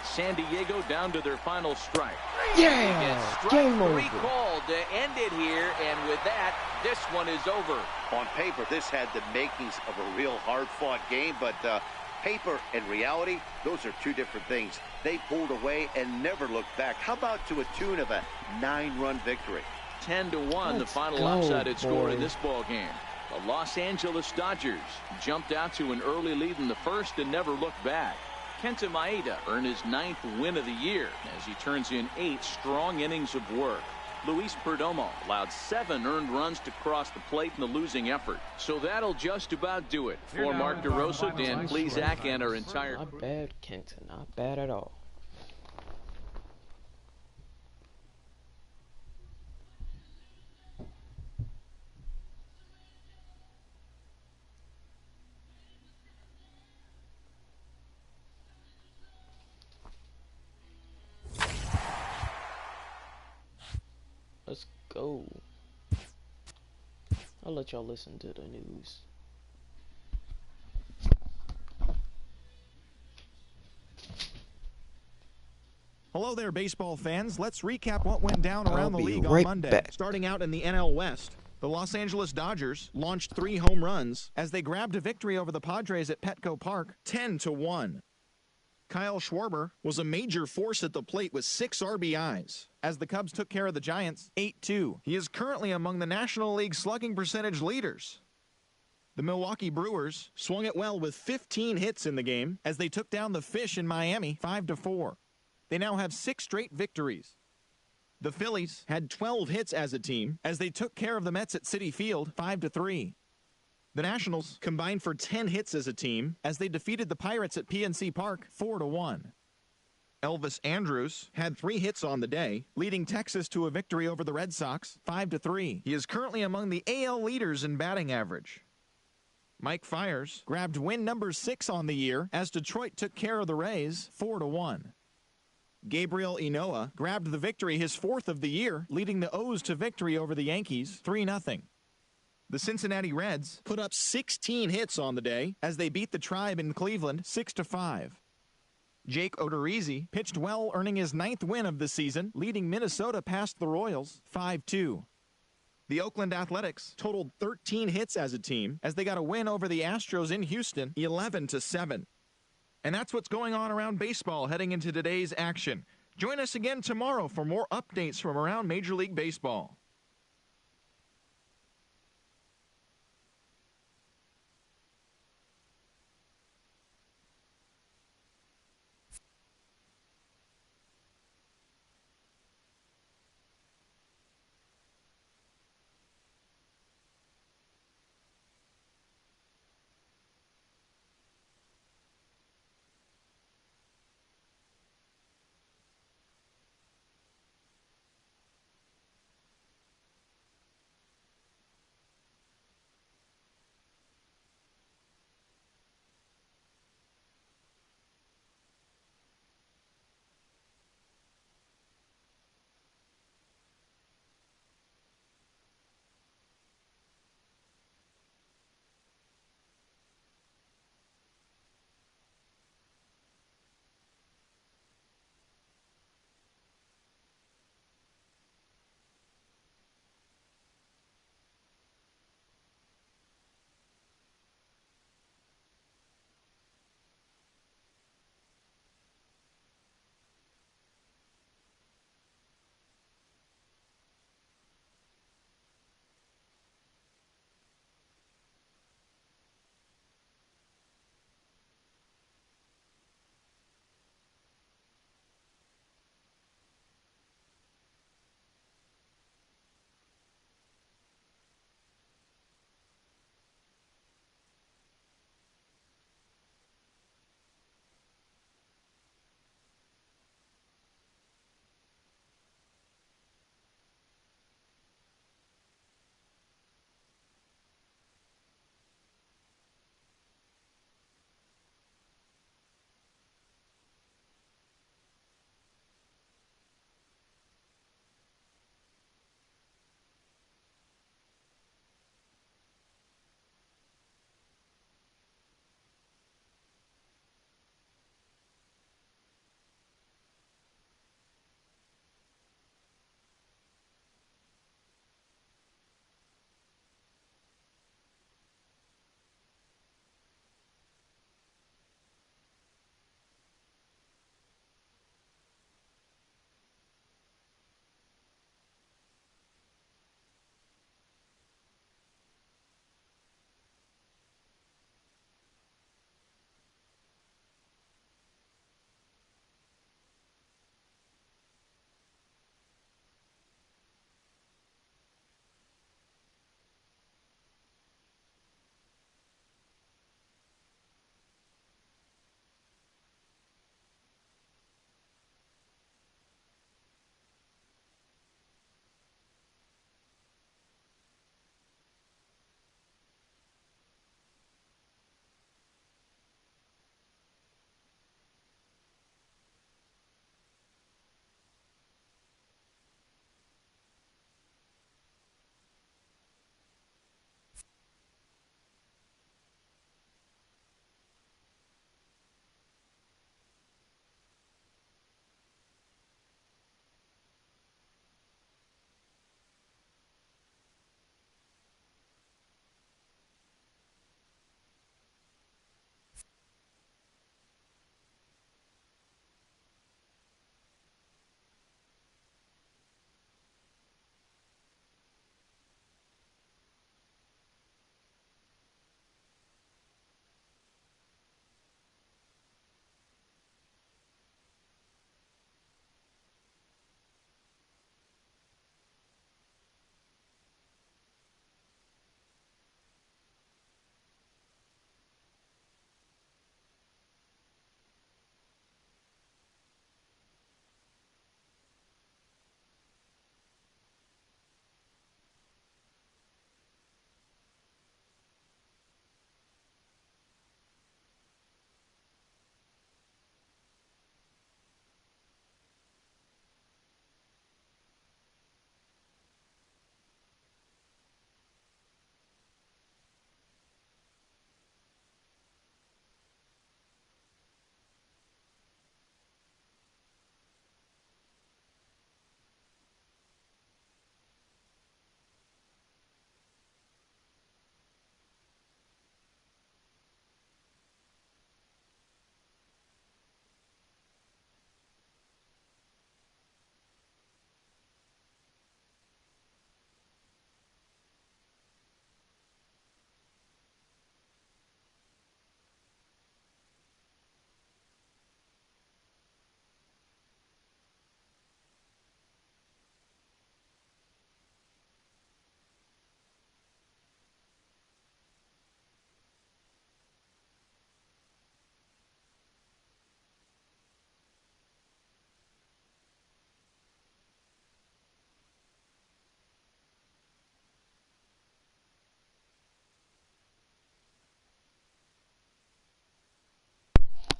San Diego down to their final strike. Yeah, game over. 3 called to end it here, and with that, this one is over. On paper, this had the makings of a real hard-fought game, but paper and reality, those are 2 different things. They pulled away and never looked back. How about to a tune of a 9-run victory? 10-1, the final lopsided score in this ball game. The Los Angeles Dodgers jumped out to an early lead in the first and never looked back. Kenta Maeda earned his 9th win of the year as he turns in 8 strong innings of work. Luis Perdomo allowed 7 earned runs to cross the plate in the losing effort. So that'll just about do it. For Mark DeRosa, Dan Plesac, and our entire... Not bad, Kenta. Not bad at all. Let's go. I'll let y'all listen to the news. Hello there, baseball fans. Let's recap what went down around the league on Monday. Starting out in the NL West, the Los Angeles Dodgers launched 3 home runs as they grabbed a victory over the Padres at Petco Park, 10-1. Kyle Schwarber was a major force at the plate with 6 RBIs as the Cubs took care of the Giants 8-2. He is currently among the National League slugging percentage leaders. The Milwaukee Brewers swung it well with 15 hits in the game as they took down the Fish in Miami 5-4. They now have 6 straight victories. The Phillies had 12 hits as a team as they took care of the Mets at Citi Field 5-3. The Nationals combined for 10 hits as a team as they defeated the Pirates at PNC Park 4-1. Elvis Andrus had 3 hits on the day, leading Texas to a victory over the Red Sox 5-3. He is currently among the AL leaders in batting average. Mike Fiers grabbed win number 6 on the year as Detroit took care of the Rays 4-1. Gabriel Inoa grabbed the victory, his 4th of the year, leading the O's to victory over the Yankees 3-0. The Cincinnati Reds put up 16 hits on the day as they beat the Tribe in Cleveland 6-5. Jake Odorizzi pitched well, earning his 9th win of the season, leading Minnesota past the Royals 5-2. The Oakland Athletics totaled 13 hits as a team as they got a win over the Astros in Houston 11-7. And that's what's going on around baseball heading into today's action. Join us again tomorrow for more updates from around Major League Baseball.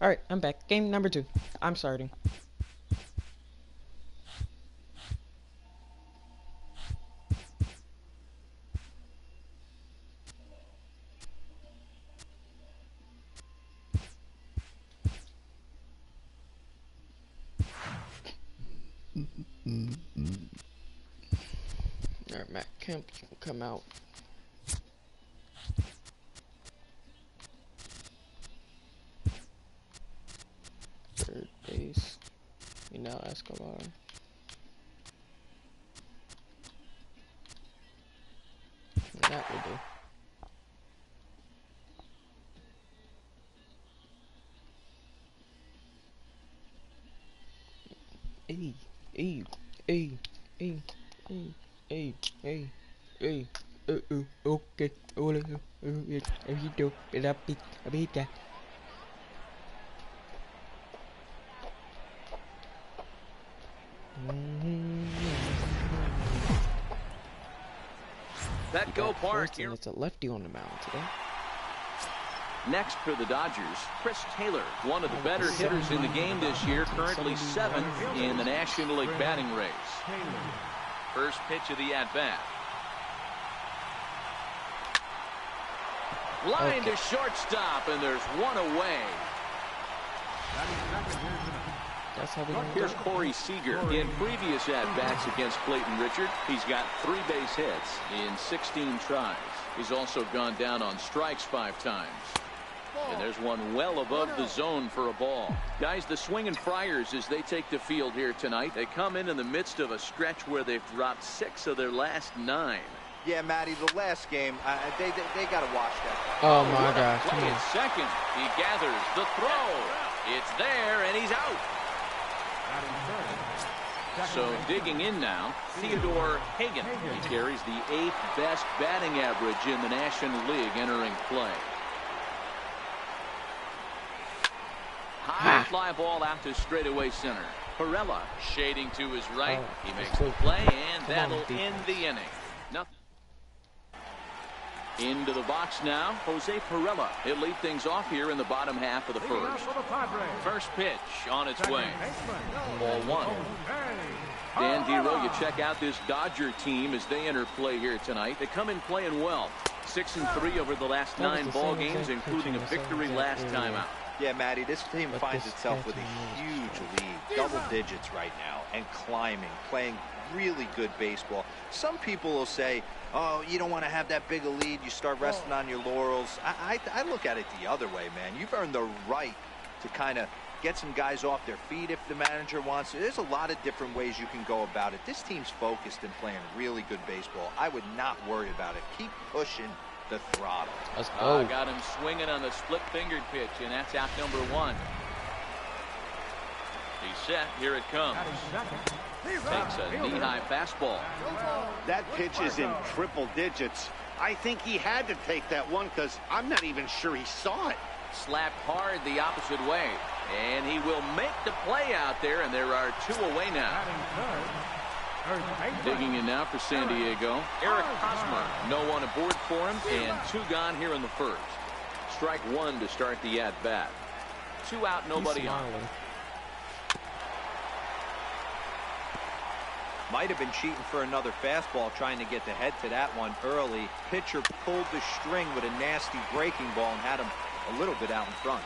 Alright, I'm back. Game number 2. I'm starting. Alright, Matt Kemp can come out. Third base. You know, Escobar. That will do. Hey, hey, hey, hey, hey, hey, hey, hey, okay, That go park here. It's a lefty on the mound today. Next for the Dodgers, Chris Taylor, one of the better hitters in the game this year, currently 7th in the National League batting race. First pitch of the at-bat. Line to shortstop, and there's one away. That's how we Here's Corey Seager. In previous at-bats against Clayton Richard, he's got 3 base hits in 16 tries. He's also gone down on strikes 5 times. And there's one well above the zone for a ball. Guys, the swinging Friars, as they take the field here tonight, they come in the midst of a stretch where they've dropped 6 of their last 9. Yeah, Matty, the last game, they got to watch that. Oh, my gosh. Play at second. He gathers the throw. It's there, and he's out. So digging in now, Theodore Hagen. He carries the 8th best batting average in the National League entering play. High fly ball out to straightaway center. Perella shading to his right. He makes the play, and that'll end the inning. Nothing. Into the box now, Jose Perella. He'll lead things off here in the bottom half of the first. First pitch on its way. Ball 1. Dan Dero, you check out this Dodger team as they enter play here tonight. They come in playing well. 6-3 over the last 9 ball games, including a victory last time out. Yeah, Matty, this team finds itself with a huge lead, double digits right now, and climbing, playing really good baseball. Some people will say, oh, you don't want to have that big a lead, you start resting on your laurels. I look at it the other way, man. You've earned the right to kind of get some guys off their feet if the manager wants to. There's a lot of different ways you can go about it. This team's focused and playing really good baseball. I would not worry about it. Keep pushing the throttle. Let's go. Got him swinging on the split-fingered pitch, and that's out number 1. He's set. Here it comes. Takes a knee-high fastball. That pitch is in triple digits. I think he had to take that one because I'm not even sure he saw it. Slapped hard the opposite way, and he will make the play out there, and there are 2 away now. Digging in now for San Diego, Eric Hosmer. No one aboard for him, and 2 gone here in the first. Strike 1 to start the at-bat. 2 out, nobody on. Might have been cheating for another fastball, trying to get the head to that one early. Pitcher pulled the string with a nasty breaking ball and had him a little bit out in front.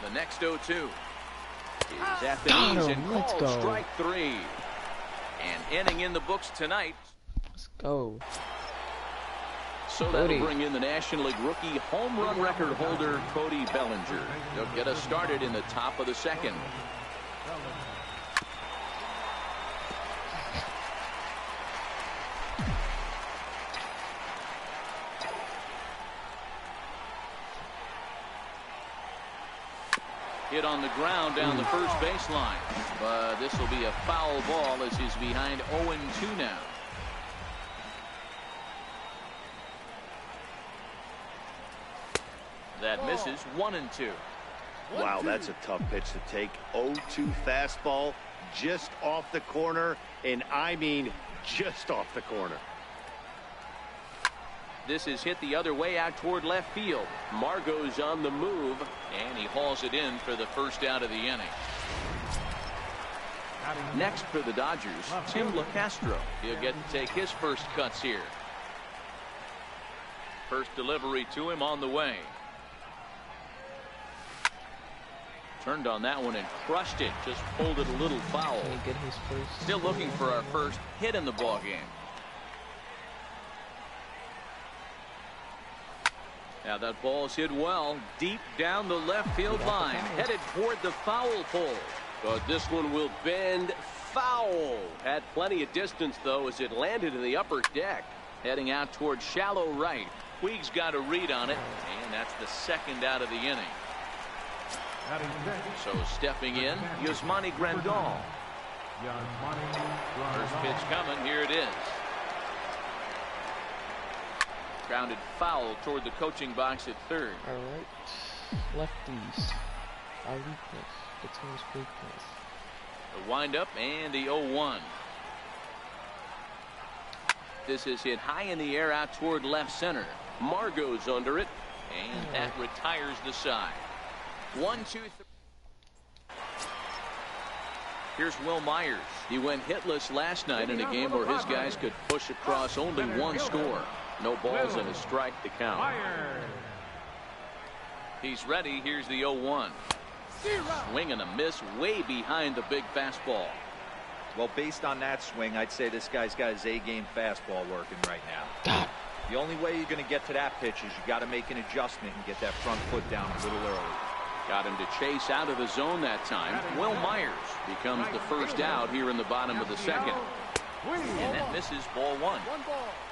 The next 0-2 is at the knees and called strike 3. And ending in the books tonight. Let's go. So that'll bring in the National League rookie home run record holder, Cody Bellinger. They'll get us started in the top of the second. Hit on the ground down the first baseline. But this will be a foul ball as he's behind 0-2 now. That misses 1-2. Wow, that's a tough pitch to take. 0-2 fastball just off the corner, and I mean just off the corner. This is hit the other way out toward left field. Margot's on the move, and he hauls it in for the first out of the inning. Next for the Dodgers, Tim LaCastro. He'll get to take his first cuts here. First delivery to him on the way. Turned on that one and crushed it. Just pulled it a little foul. Still looking for our first hit in the ball game. Now that ball's hit well, deep down the left field line, headed toward the foul pole. But this one will bend foul. Had plenty of distance, though, as it landed in the upper deck. Heading out toward shallow right. Puig's got a read on it, and that's the second out of the inning. So stepping in, Yasmani Grandal. First pitch coming. Here it is. Grounded foul toward the coaching box at third. All right, lefties. Our weakness. The team's weakness. The windup and the 0-1. This is hit high in the air out toward left center. Margot's under it, and that retires the side. 1, 2, 3. Here's Will Myers. He went hitless last night in a game where his guys could push across only one score. No balls and a strike to count. He's ready. Here's the 0-1. Swing and a miss way behind the big fastball. Well, based on that swing, I'd say this guy's got his A-game fastball working right now. The only way you're going to get to that pitch is you got to make an adjustment and get that front foot down a little early. Got him to chase out of the zone that time. Will Myers becomes the first out here in the bottom of the second. And that misses ball one.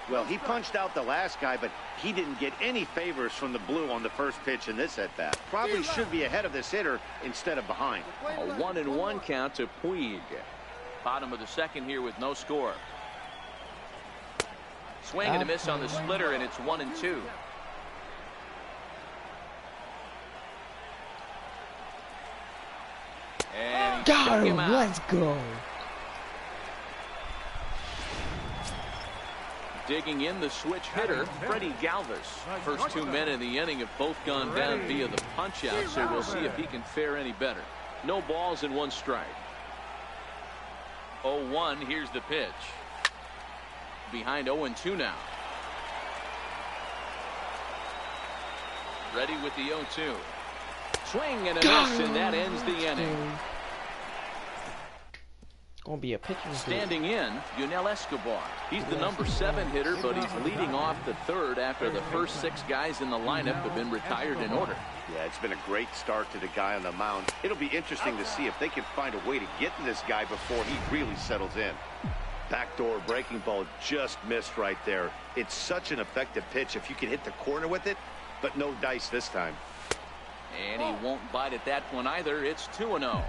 Well, he punched out the last guy, but he didn't get any favors from the blue on the first pitch in this at-bat. Probably should be ahead of this hitter instead of behind. A 1-1 count to Puig. Bottom of the second here with no score. Swing and a miss on the splitter, and it's 1-2. And got him. Let's go. Digging in the switch hitter, Freddie Galvis. First 2 men in the inning have both gone down via the punch out, so we'll see if he can fare any better. No balls and 1 strike. 0-1, here's the pitch. Behind 0-2 now. Ready with the 0-2. Swing and a miss, and that ends the inning. Gonna be a pitching. Standing in, Yunel Escobar. He's the number 7 hitter, but he's leading off the third after the first 6 guys in the lineup have been retired in order. Yeah, it's been a great start to the guy on the mound. It'll be interesting to see if they can find a way to get to this guy before he really settles in. Backdoor breaking ball just missed right there. It's such an effective pitch if you can hit the corner with it, but no dice this time. And he won't bite at that one either. It's 2-0.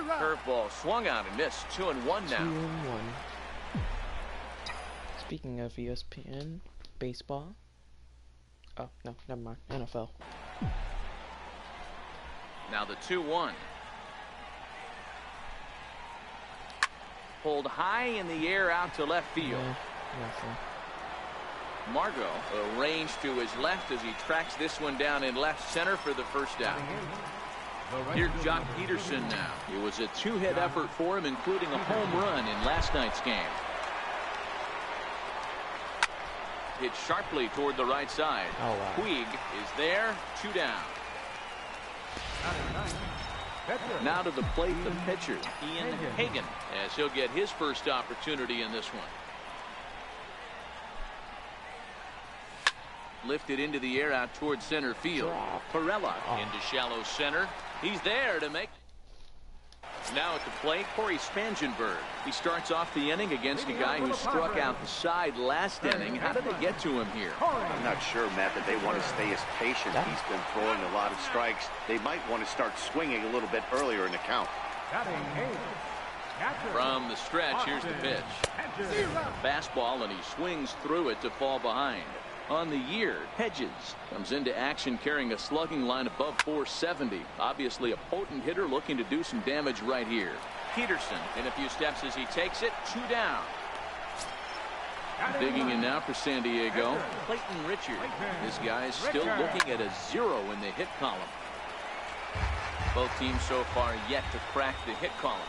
Curveball swung out and missed. 2-1 now. 2-1. Speaking of ESPN baseball. Oh no, never mind. NFL. Now the 2-1. Pulled high in the air out to left field. Margot arranged to his left as he tracks this one down in left center for the first out. Here's Jock Peterson now. It was a 2-hit effort for him, including a home run in last night's game. Hit sharply toward the right side. Puig is there, 2 down. Now to the plate, the pitcher, Ian Hagan, as he'll get his first opportunity in this one. Lifted into the air out toward center field. Perella into shallow center. He's there to make. Now at the plate, Corey Spangenberg. He starts off the inning against a guy who struck out the side last inning. How did they get to him here? I'm not sure, Matt, that they want to stay as patient. He's been throwing a lot of strikes. They might want to start swinging a little bit earlier in the count. From the stretch, here's the pitch. Fastball, and he swings through it to fall behind. on the year. Hedges comes into action carrying a slugging line above 470. Obviously a potent hitter looking to do some damage right here. Peterson in a few steps as he takes it. 2 down. Digging in now for San Diego, Clayton Richard. This guy is still looking at a 0 in the hit column. Both teams so far yet to crack the hit column.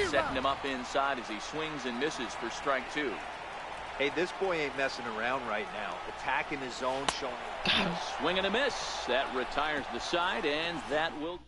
Setting him up inside as he swings and misses for strike 2. Hey, this boy ain't messing around right now. Attacking his zone, showing. Swing and a miss. That retires the side, and that will.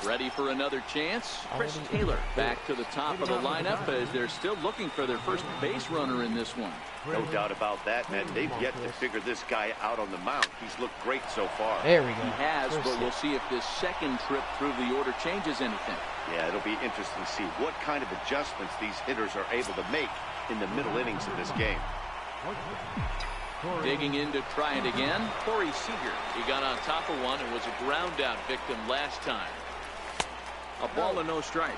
Ready for another chance. Chris Taylor back to the top of the lineup as they're still looking for their first base runner in this one. No doubt about that, man. They've yet to figure this guy out on the mound. He's looked great so far. There we go. He has, but we'll see if this second trip through the order changes anything. Yeah, it'll be interesting to see what kind of adjustments these hitters are able to make in the middle innings of this game. Digging in to try it again, Corey Seager. He got on top of one and was a ground out victim last time. A ball and no strikes.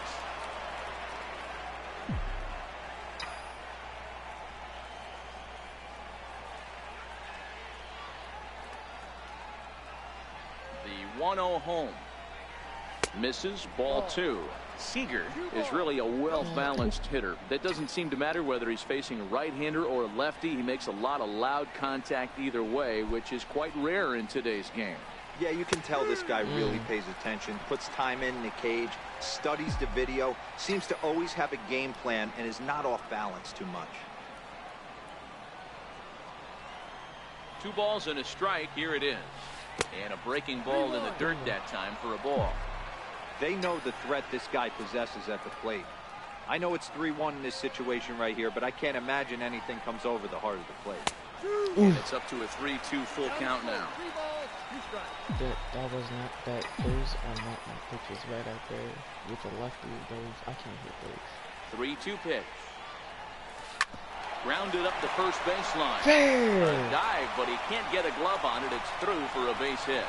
The 1-0 home. Misses, ball 2. Seager is really a well-balanced hitter. That doesn't seem to matter whether he's facing a right-hander or a lefty. He makes a lot of loud contact either way, which is quite rare in today's game. Yeah, you can tell this guy really pays attention, puts time in the cage, studies the video, seems to always have a game plan, and is not off balance too much. 2 balls and a strike. Here it is. And a breaking ball in the dirt that time for a ball. They know the threat this guy possesses at the plate. I know it's 3-1 in this situation right here, but I can't imagine anything comes over the heart of the plate. And it's up to a 3-2 full count now. That was not that. Those are not my pitches right out there with the lefty. Those I can't hit those. 3-2 pitch. Grounded up the first baseline. Fair. A dive, but he can't get a glove on it. It's through for a base hit.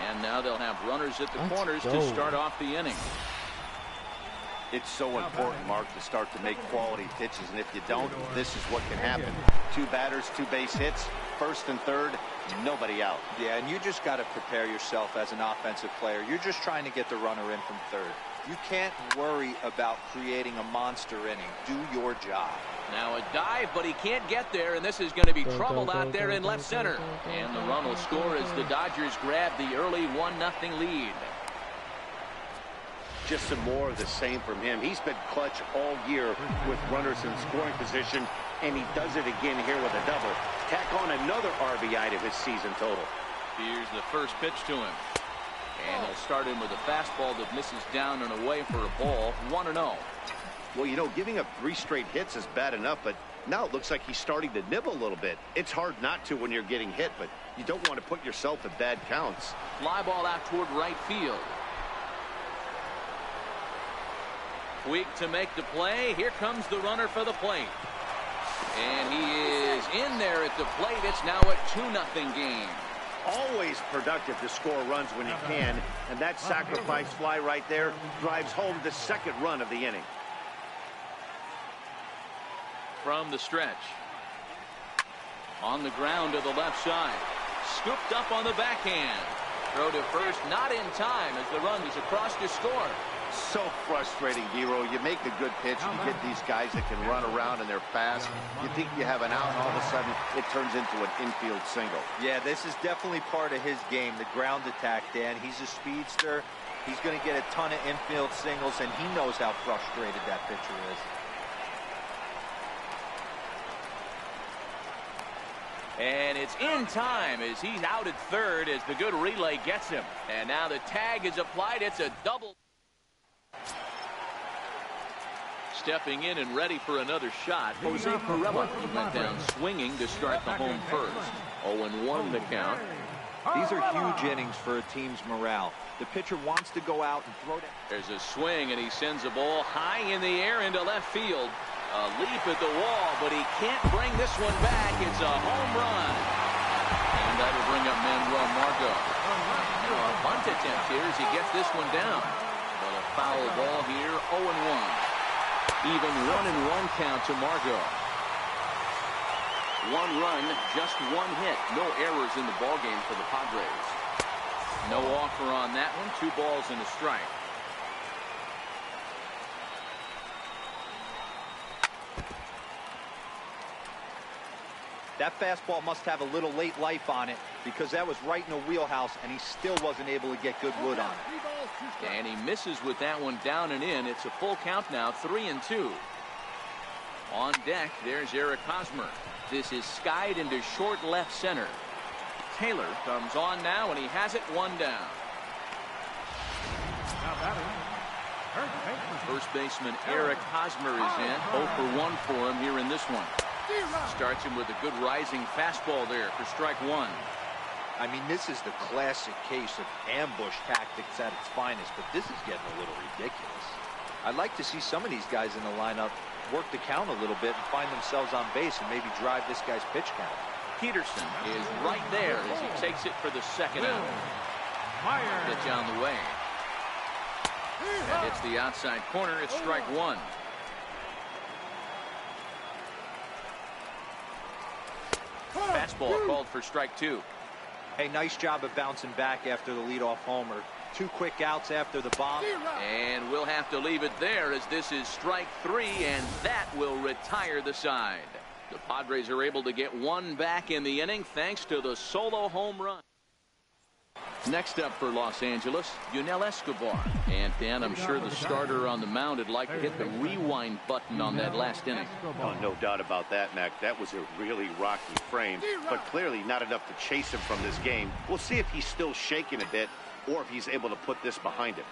And now they'll have runners at the corners to start off the inning. It's so important, Mark, to start to make quality pitches, and if you don't, this is what can happen. 2 batters, 2 base hits, first and third, nobody out. Yeah, and you just got to prepare yourself as an offensive player. You're just trying to get the runner in from third. You can't worry about creating a monster inning. Do your job. Now a dive, but he can't get there, and this is going to be troubled out there in left center. And the run will score as the Dodgers grab the early 1-0 lead. Just some more of the same from him. He's been clutch all year with runners in scoring position, and he does it again here with a double. Tack on another RBI to his season total. Here's the first pitch to him. And he'll start him with a fastball that misses down and away for a ball. 1-0. Well, you know, giving up 3 straight hits is bad enough, but now it looks like he's starting to nibble a little bit. It's hard not to when you're getting hit, but you don't want to put yourself in bad counts. Fly ball out toward right field. Weak to make the play. Here comes the runner for the plate. And he is in there at the plate. It's now a 2-0 game. Always productive to score runs when you can, and that sacrifice fly right there drives home the second run of the inning. From the stretch. On the ground to the left side. Scooped up on the backhand. Throw to first, not in time as the run is across to score. So frustrating, Hero. You make a good pitch, and you get these guys that can run around and they're fast. You think you have an out, and all of a sudden it turns into an infield single. Yeah, this is definitely part of his game, the ground attack, Dan. He's a speedster. He's going to get a ton of infield singles, and he knows how frustrated that pitcher is. And it's in time as he's out at third as the good relay gets him. And now the tag is applied. It's a double. Stepping in and ready for another shot, Jose Pirela. He went down swinging to start the home first. 0-1 the count. These are huge innings for a team's morale. The pitcher wants to go out and throw down. There's a swing, and he sends a ball high in the air into left field. A leap at the wall, but he can't bring this one back. It's a home run. And that'll bring up Manuel Margot. Now a bunt attempt here as he gets this one down. But a foul ball here, 0-1. Even 1-1 count to Margot. 1 run, just 1 hit. No errors in the ballgame for the Padres. No offer on that one. 2 balls and a strike. That fastball must have a little late life on it because that was right in the wheelhouse and he still wasn't able to get good wood on it. And he misses with that one down and in. It's a full count now, 3-2. On deck, there's Eric Hosmer. This is skied into short left center. Taylor comes on now, and he has it 1 down. First baseman Eric Hosmer is in. 0 for 1 for him here in this one. Starts him with a good rising fastball there for strike 1. I mean, this is the classic case of ambush tactics at its finest, but this is getting a little ridiculous. I'd like to see some of these guys in the lineup work the count a little bit and find themselves on base and maybe drive this guy's pitch count. Peterson is right there as he takes it for the second out. Pitch on the way. That hits the outside corner. It's strike 1. Fastball called for strike 2. Hey, nice job of bouncing back after the leadoff homer. 2 quick outs after the bomb. And we'll have to leave it there as this is strike 3, and that will retire the side. The Padres are able to get 1 back in the inning thanks to the solo home run. Next up for Los Angeles, Yunel Escobar. And Dan, I'm sure the starter on the mound would like to hit the rewind button on that last inning. Oh, no doubt about that, Mac. That was a really rocky frame, but clearly not enough to chase him from this game. We'll see if he's still shaking a bit or if he's able to put this behind him.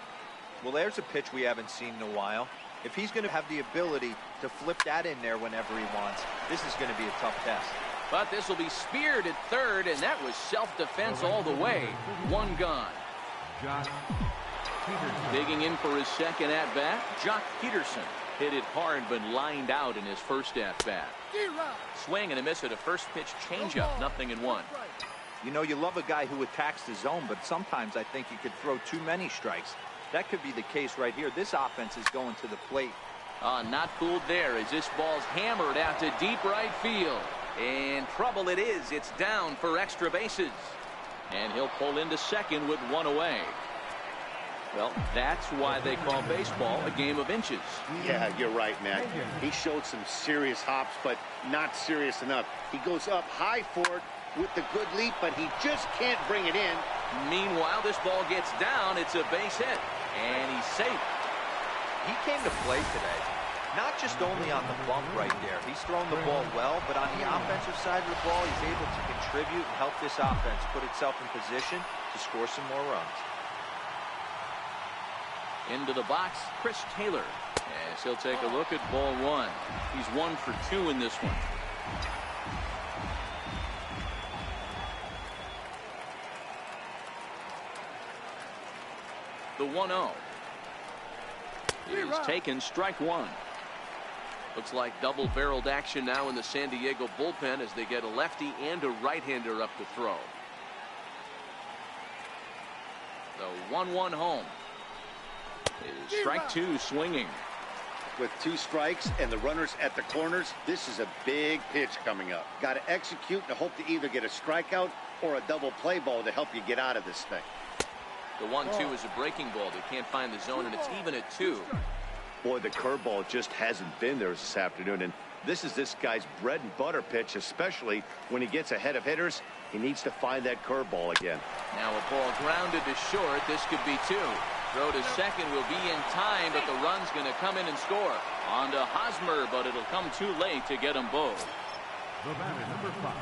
Well, there's a pitch we haven't seen in a while. If he's going to have the ability to flip that in there whenever he wants, this is going to be a tough test. But this will be speared at third, and that was self-defense all the way. 1 gone. Digging in for his second at-bat, Jock Peterson. Hit it hard, but lined out in his first at-bat. Swing and a miss at a first pitch changeup, 0-1. You know, you love a guy who attacks the zone, but sometimes I think you could throw too many strikes. That could be the case right here. This offense is going to the plate. Not fooled there as this ball's hammered out to deep right field. And trouble it is. It's down for extra bases. And he'll pull into second with 1 away. Well, that's why they call baseball a game of inches. Yeah, you're right, Matt. He showed some serious hops, but not serious enough. He goes up high for it with the good leap, but he just can't bring it in. Meanwhile, this ball gets down. It's a base hit. And he's safe. He came to play today. Not just only on the bump right there. He's thrown the ball well, but on the offensive side of the ball, he's able to contribute and help this offense put itself in position to score some more runs. Into the box, Chris Taylor. As he'll take a look at ball 1. He's 1 for 2 in this one. The 1-0 is taken, strike 1. Looks like double-barreled action now in the San Diego bullpen as they get a lefty and a right-hander up to throw. The 1-1 home is strike 2 swinging. With 2 strikes and the runners at the corners, this is a big pitch coming up. Got to execute and hope to either get a strikeout or a double play ball to help you get out of this thing. The 1-2 is a breaking ball. They can't find the zone, and it's even at 2. Boy, the curveball just hasn't been there this afternoon, and this is this guy's bread and butter pitch, especially when he gets ahead of hitters. He needs to find that curveball again. Now a ball grounded to short. This could be 2. Throw to second will be in time, but the run's going to come in and score. On to Hosmer, but it'll come too late to get them both. The batter, number 5.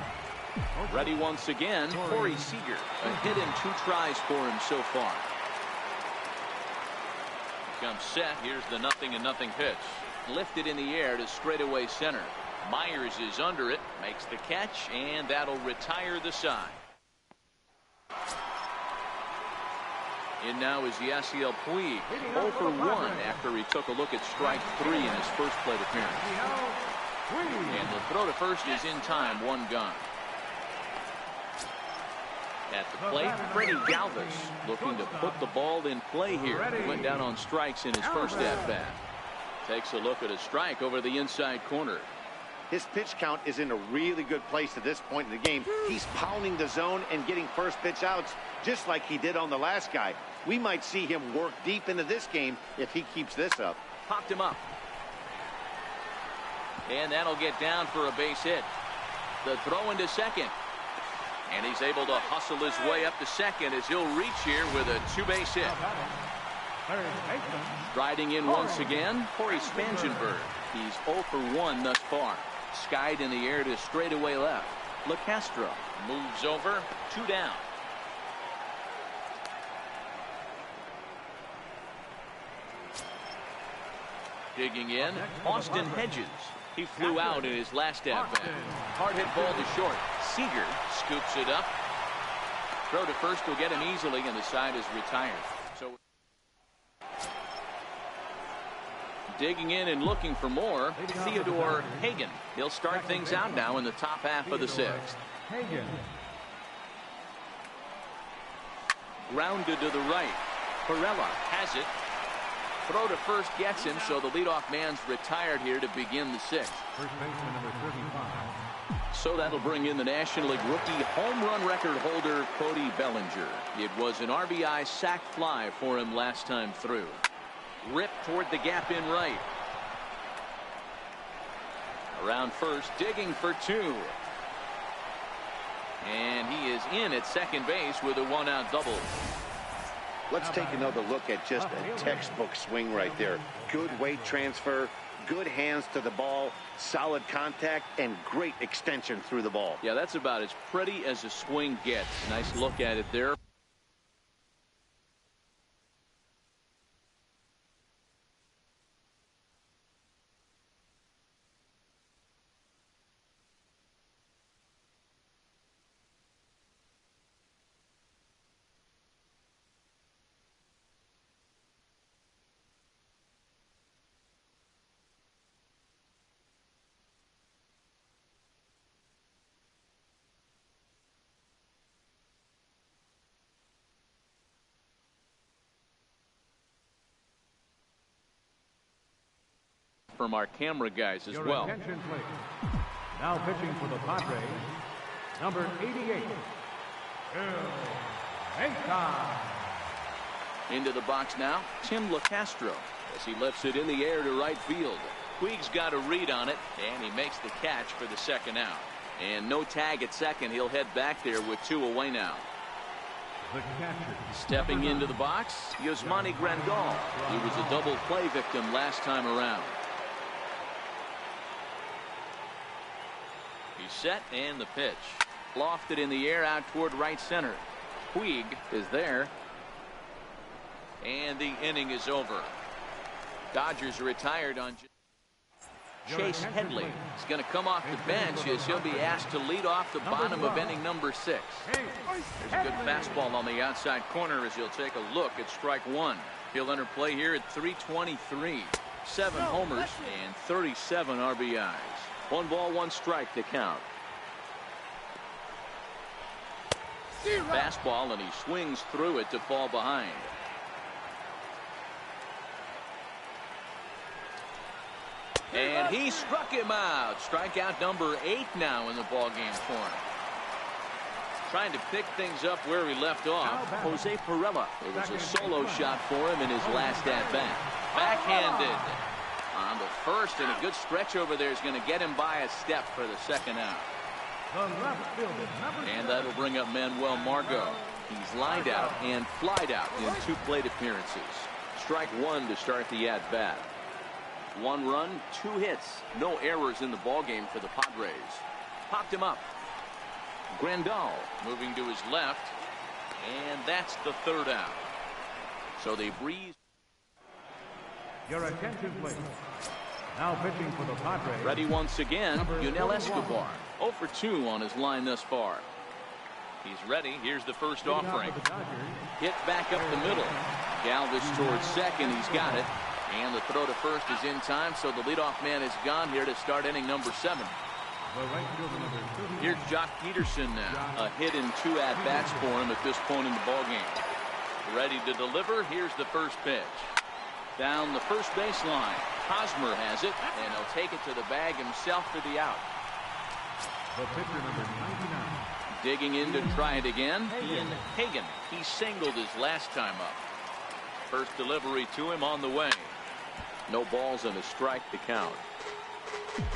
Ready once again, Corey Seager. A hit in 2 tries for him so far. Comes set. Here's the 0-0 pitch. Lifted in the air to straightaway center. Myers is under it, makes the catch, and that'll retire the side. In now is Yasiel Puig, 0 for 1 after he took a look at strike 3 in his first plate appearance. And the throw to first is in time, 1 gone. At the plate, Freddie Galvis looking to put the ball in play here. He went down on strikes in his first at-bat. Takes a look at a strike over the inside corner. His pitch count is in a really good place at this point in the game. He's pounding the zone and getting first pitch outs just like he did on the last guy. We might see him work deep into this game if he keeps this up. Popped him up. And that'll get down for a base hit. The throw into second. And he's able to hustle his way up to second as he'll reach here with a two-base hit. Riding in once again, Corey Spangenberg. He's 0 for 1 thus far. Skied in the air to straightaway left. LeCastro moves over, 2 down. Digging in, Austin Hedges. He flew out in his last at-bat. Hard hit ball to short. Seager scoops it up. Throw to first will get him easily, and the side is retired. So digging in and looking for more, Theodore Hagen. He'll start things out now in the top half of the 6th. Grounded to the right. Perella has it. Throw to first gets him, so the leadoff man's retired here to begin the 6th. First baseman number 35. So that'll bring in the National League rookie home run record holder, Cody Bellinger. It was an RBI sac fly for him last time through. Ripped toward the gap in right. Around first, digging for 2. And he is in at second base with a 1-out double. Let's take another look at just a textbook swing right there. Good weight transfer, good hands to the ball, solid contact, and great extension through the ball. Yeah, that's about as pretty as a swing gets. Nice look at it there. From our camera guys as well. Attention, please. Now pitching for the Padres, number 88, Into the box now, Tim LeCastro as he lifts it in the air to right field. Puig's got a read on it, and he makes the catch for the 2nd out. And no tag at second. He'll head back there with 2 away now. Stepping into the box, Yasmani Grandal. He was a double play victim last time around. He's set, and the pitch. Lofted in the air out toward right center. Puig is there. And the inning is over. Dodgers are retired on Chase Headley. He's going to come off the bench as he'll be asked to lead off the bottom of inning number 6. There's a good fastball on the outside corner as he'll take a look at strike 1. He'll enter play here at 323. 7 homers and 37 RBIs. 1 ball, 1 strike to count. Fastball, and he swings through it to fall behind. And he struck him out. Strikeout number 8 now in the ballgame for him. Trying to pick things up where he left off, Jose Perella. It was a solo shot for him in his last at-bat. Backhanded on the first, and a good stretch over there is going to get him by a step for the 2nd out. And that'll bring up Manuel Margot. He's lined out and flied out in 2 plate appearances. Strike 1 to start the at-bat. 1 run, 2 hits, no errors in the ballgame for the Padres. Popped him up. Grandal moving to his left, and that's the 3rd out. So they breeze. Your attention, please. Now pitching for the Padres. Ready once again, Yunel Escobar. 0 for 2 on his line thus far. He's ready. Here's the first offering. Hit back up the middle. Galvis towards second. He's got it. And the throw to first is in time, so the leadoff man is gone here to start inning number 7. Here's Jock Peterson now. A hit in 2 at-bats for him at this point in the ballgame. Ready to deliver. Here's the first pitch. Down the first baseline. Hosmer has it, and he'll take it to the bag himself for the out. The pitcher, number 99. Digging in to try it again, Ian Hagan. He singled his last time up. First delivery to him on the way. No balls and a strike to count.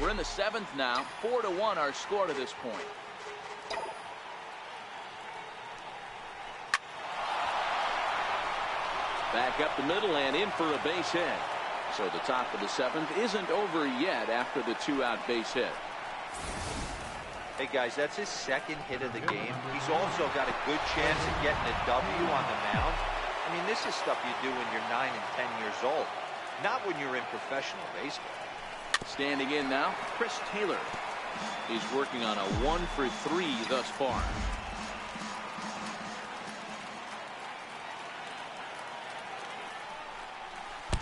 We're in the 7th now. 4-1 our score to this point. Back up the middle and in for a base hit. So the top of the 7th isn't over yet after the 2-out base hit. Hey guys, that's his 2nd hit of the game. He's also got a good chance of getting a W on the mound. I mean, this is stuff you do when you're 9 and 10 years old, not when you're in professional baseball. Standing in now, Chris Taylor. He's working on a 1-for-3 thus far.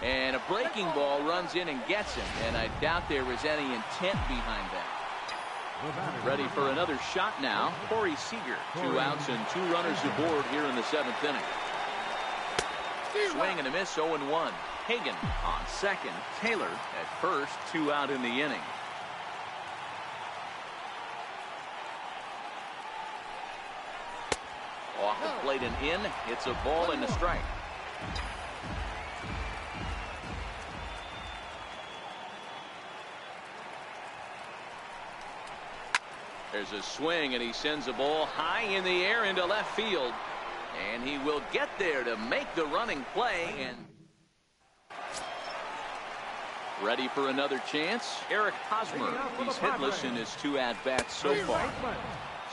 And a breaking ball runs in and gets him, and I doubt there was any intent behind that. Ready for another shot now, Corey Seager. 2 outs and 2 runners aboard here in the 7th inning. Swing and a miss, 0-1. Hagan on second, Taylor at first, 2 out in the inning. Off the plate and in, it's a ball and a strike. There's a swing, and he sends a ball high in the air into left field. And he will get there to make the running play. And ready for another chance, Eric Hosmer. He's hitless in his 2 at-bats so far.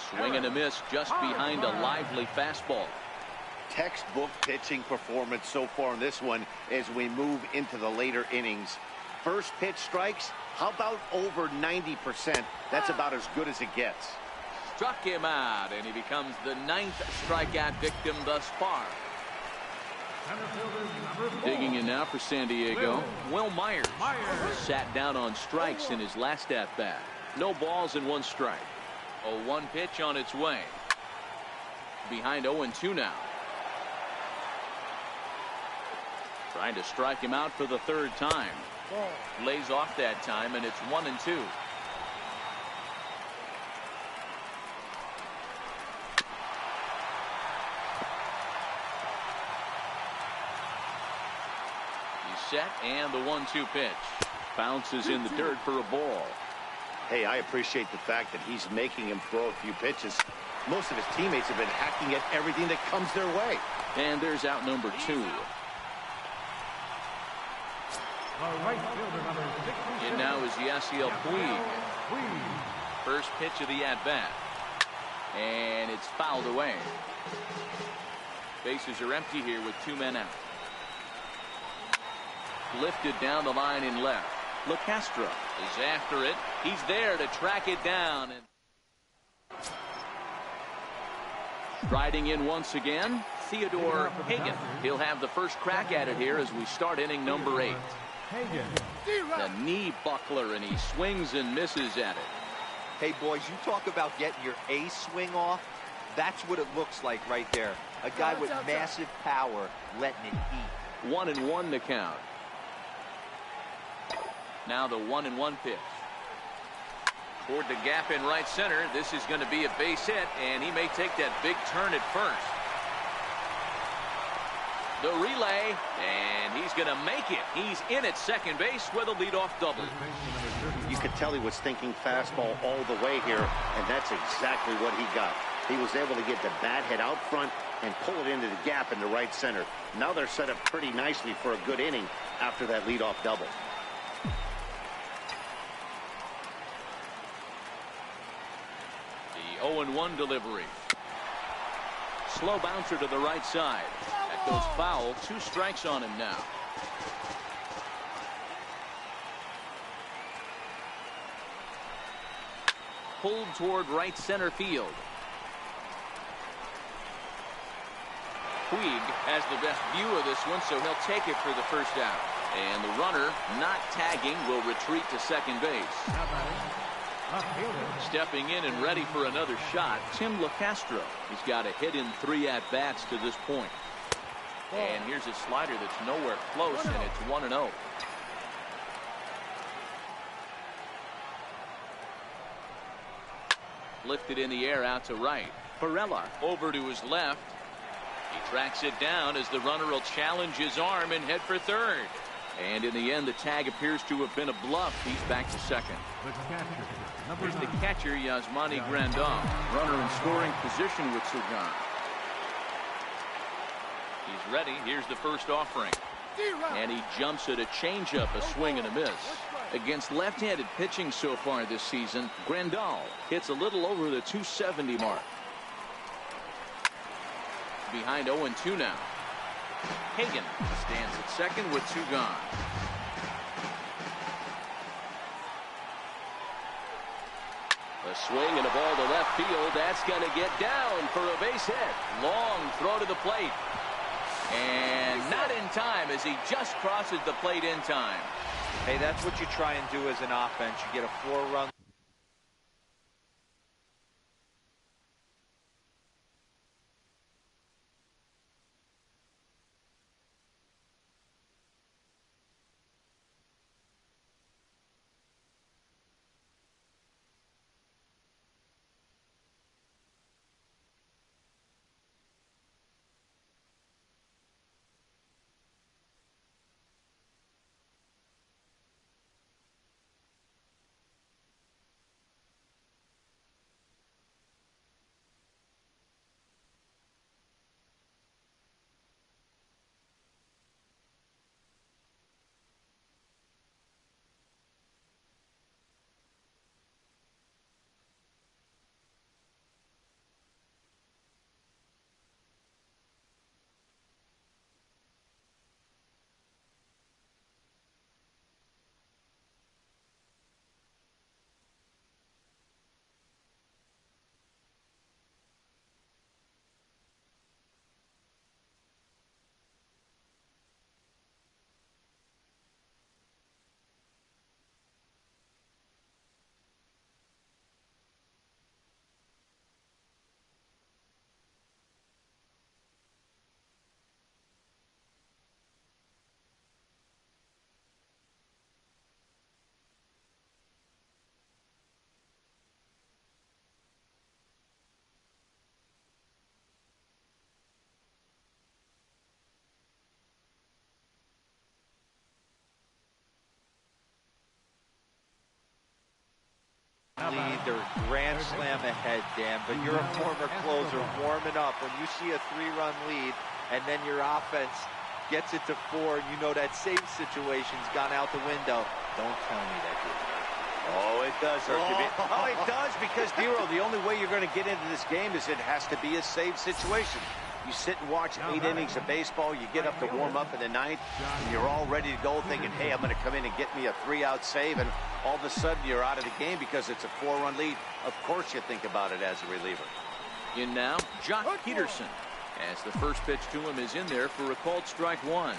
Swing and a miss just behind a lively fastball. Textbook pitching performance so far in this one as we move into the later innings. First pitch strikes, how about over 90%? That's about as good as it gets. Struck him out, and he becomes the 9th strikeout victim thus far. Digging in now for San Diego, Will Myers. Sat down on strikes in his last at-bat. No balls and 1 strike. A 1 pitch on its way. Behind 0-2 now. Trying to strike him out for the 3rd time. Lays off that time, and it's 1-2. Set, and the 1-2 pitch. Bounces in the dirt for a ball. Hey, I appreciate the fact that he's making him throw a few pitches. Most of his teammates have been hacking at everything that comes their way. And there's out number 2. In now is Yasiel Puig. First pitch of the at-bat. And it's fouled away. Bases are empty here with 2 men out. Lifted down the line in left. LeCastro is after it. He's there to track it down. And striding in once again, Theodore Hagan. He'll have the first crack at it here as we start inning number 8. The knee buckler, and he swings and misses at it. Hey, boys, you talk about getting your ace swing off. That's what it looks like right there. A guy with massive power letting it eat. 1-1 to count. Now the 1-1 pitch. Toward the gap in right center. This is going to be a base hit, and he may take that big turn at first. The relay, and he's going to make it. He's in at second base with a leadoff double. You could tell he was thinking fastball all the way here, and that's exactly what he got. He was able to get the bat head out front and pull it into the gap in the right center. Now they're set up pretty nicely for a good inning after that leadoff double. The 0-1 delivery. Slow bouncer to the right side. That goes foul. 2 strikes on him now. Pulled toward right center field. Puig has the best view of this one, so he'll take it for the first out. And the runner, not tagging, will retreat to second base. Stepping in and ready for another shot, Tim LeCastro. He's got a hit in 3 at-bats to this point. And here's a slider that's nowhere close, and it's 1-0. Lifted in the air out to right. Perella over to his left. He tracks it down as the runner will challenge his arm and head for third. And in the end, the tag appears to have been a bluff. He's back to second. Here's the catcher, Yasmani Grandal. Runner in scoring position with Sugan. He's ready. Here's the first offering. And he jumps at a changeup, a swing and a miss. Against left-handed pitching so far this season, Grandal hits a little over the 270 mark. Behind 0-2 now. Hagan stands at second with 2 gone. A swing and a ball to left field. That's going to get down for a base hit. Long throw to the plate. And not in time as he just crosses the plate in time. Hey, that's what you try and do as an offense. You get a 4-run. Lead or grand slam ahead, Dan, but you're a former closer warming up. When you see a 3-run lead and then your offense gets it to 4 and you know that save situation's gone out the window, don't tell me that didn't hurt. Oh, it does hurt you. Oh, it does, because, Dero, the only way you're going to get into this game is it has to be a save situation. You sit and watch 8 innings of baseball, you get up to warm up in the 9th, and you're all ready to go thinking, hey, I'm going to come in and get me a 3-out save, and all of a sudden you're out of the game because it's a 4-run lead. Of course you think about it as a reliever. In now, Jock Peterson, as the first pitch to him is in there for a called strike 1.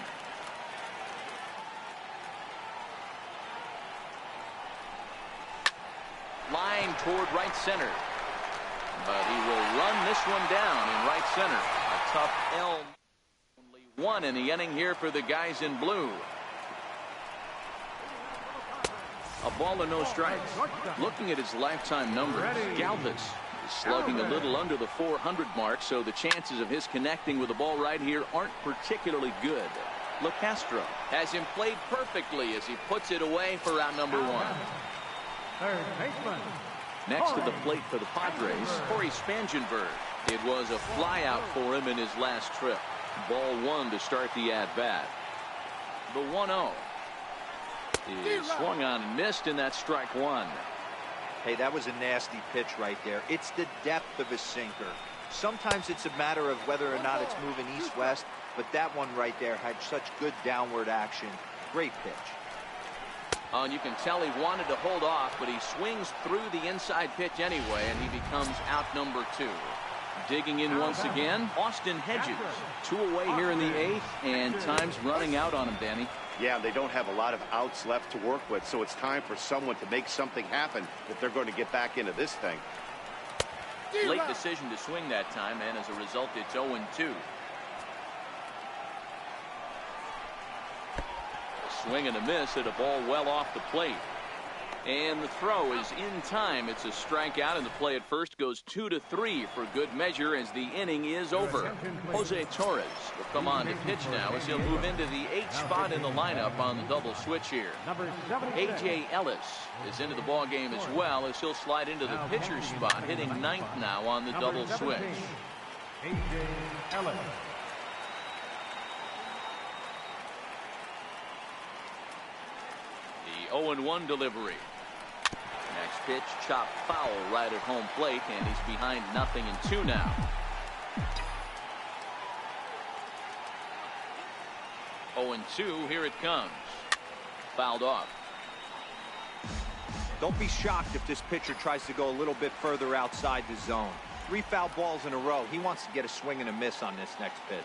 Line toward right center. But he will run this one down in right center. A tough L. Only 1 in the inning here for the guys in blue. A ball and no strikes. Looking at his lifetime numbers, Galvis is slugging a little under the 400 mark, so the chances of his connecting with the ball right here aren't particularly good. LeCastro has him played perfectly as he puts it away for out number 1. Third baseman. Next to the plate for the Padres, Corey Spangenberg. It was a flyout for him in his last trip. Ball 1 to start the at-bat. The 1-0 is swung on and missed, and that's strike 1. Hey, that was a nasty pitch right there. It's the depth of his sinker. Sometimes it's a matter of whether or not it's moving east-west, but that one right there had such good downward action. Great pitch. Oh, and you can tell he wanted to hold off, but he swings through the inside pitch anyway, and he becomes out number 2. Digging in once again, Austin Hedges. 2 away here in the 8th, and time's running out on him, Danny. Yeah, they don't have a lot of outs left to work with, so it's time for someone to make something happen if they're going to get back into this thing. Late decision to swing that time, and as a result, it's 0-2. Swing and a miss at a ball well off the plate. And the throw is in time. It's a strikeout, and the play at first goes 2-3 for good measure as the inning is over. Jose Torres will come on to pitch now as he'll move into the 8th spot in the lineup on the double switch here. A.J. Ellis is into the ball game as well as he'll slide into the pitcher's spot, hitting 9th now on the double switch. A.J. Ellis. The 0-1 delivery. Next pitch, chopped foul right at home plate, and he's behind 0-2 now. 0-2, here it comes. Fouled off. Don't be shocked if this pitcher tries to go a little bit further outside the zone. 3 foul balls in a row. He wants to get a swing and a miss on this next pitch.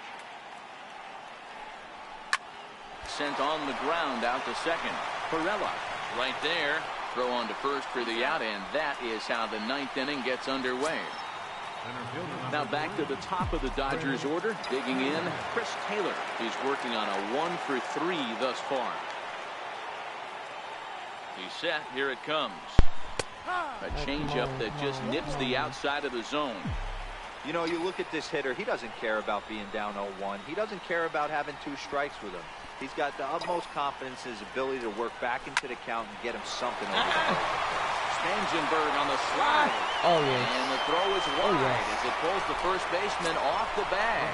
Sent on the ground out to second. Perella right there. Throw on to first for the out, and that is how the 9th inning gets underway. Now back to the top of the Dodgers order. Digging in, Chris Taylor. He's working on a 1-for-3 thus far. He's set. Here it comes. A changeup that just nips the outside of the zone. You know, you look at this hitter. He doesn't care about being down 0-1. He doesn't care about having 2 strikes with him. He's got the utmost confidence in his ability to work back into the count and get him something over the plate. Spangenberg on the slide. Oh, yeah. And the throw is wide as it pulls the first baseman off the bag.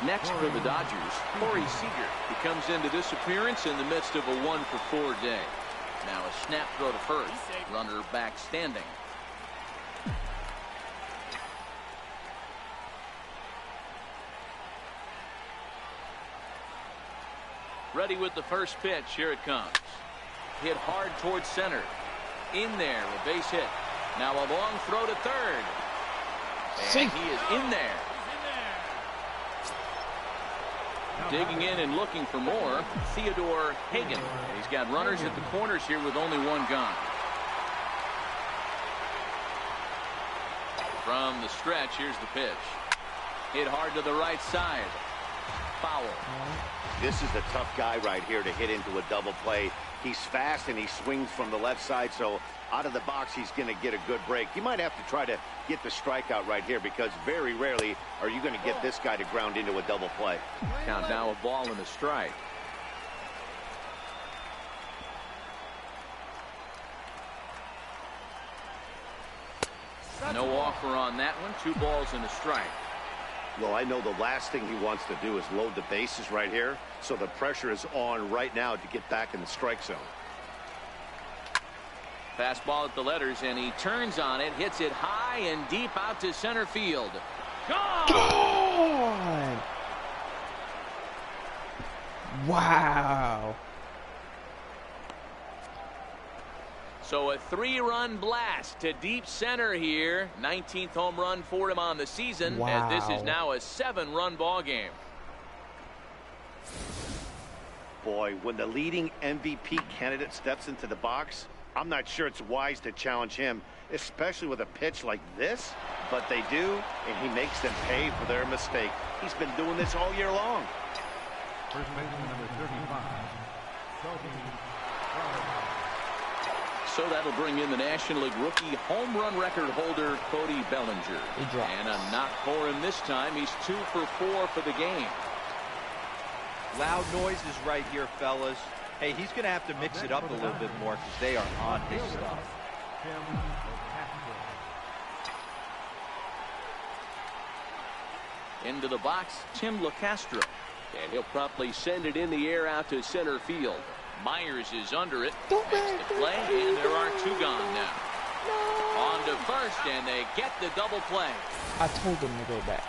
Next for the Dodgers, Corey Seager. He comes into this appearance in the midst of a 1-for-4 day. Now a snap throw to first. Runner back standing. Ready with the first pitch. Here it comes. Hit hard towards center. In there, a base hit. Now a long throw to third. And he is in there. Digging in and looking for more, Theodore Hagen. He's got runners at the corners here with only 1 gone. From the stretch, here's the pitch. Hit hard to the right side. Foul. This is the tough guy right here to hit into a double play. He's fast and he swings from the left side, so out of the box he's going to get a good break. You might have to try to get the strikeout right here because very rarely are you going to get this guy to ground into a double play. Count now, a ball and a strike. No offer on that one. 2 balls and a strike. Well, I know the last thing he wants to do is load the bases right here, so the pressure is on right now to get back in the strike zone. Fastball at the letters, and he turns on it, hits it high and deep out to center field. God! Wow. So a 3-run blast to deep center here. 19th home run for him on the season. Wow. As this is now a 7-run ball game. Boy, when the leading MVP candidate steps into the box, I'm not sure it's wise to challenge him, especially with a pitch like this. But they do, and he makes them pay for their mistake. He's been doing this all year long. First baseman number 35. So that'll bring in the National League rookie home run record holder, Cody Bellinger. And a knock for him this time. He's 2 for 4 for the game. Loud noises right here, fellas. Hey, he's going to have to mix it up a little bit more because they are on his stuff. Into the box, Tim LeCastro. And he'll promptly send it in the air out to center field. Myers is under it. Makes the play, and there are 2 gone now. On to first, and they get the double play. I told them to go back.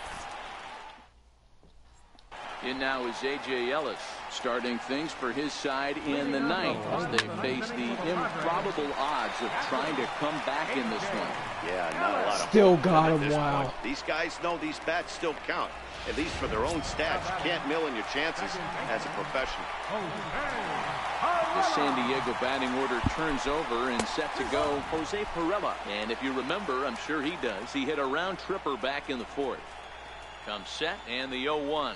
In now is A.J. Ellis, starting things for his side in the 9th as they face the improbable odds of trying to come back in this one. Yeah, not a lot of still hope got at him. this Wow. point. These guys know these bats still count, at least for their own stats. You can't mill in your chances as a professional. The San Diego batting order turns over and set to go Jose Perella. And if you remember, I'm sure he does, he hit a round tripper back in the 4th. Comes set and the 0-1.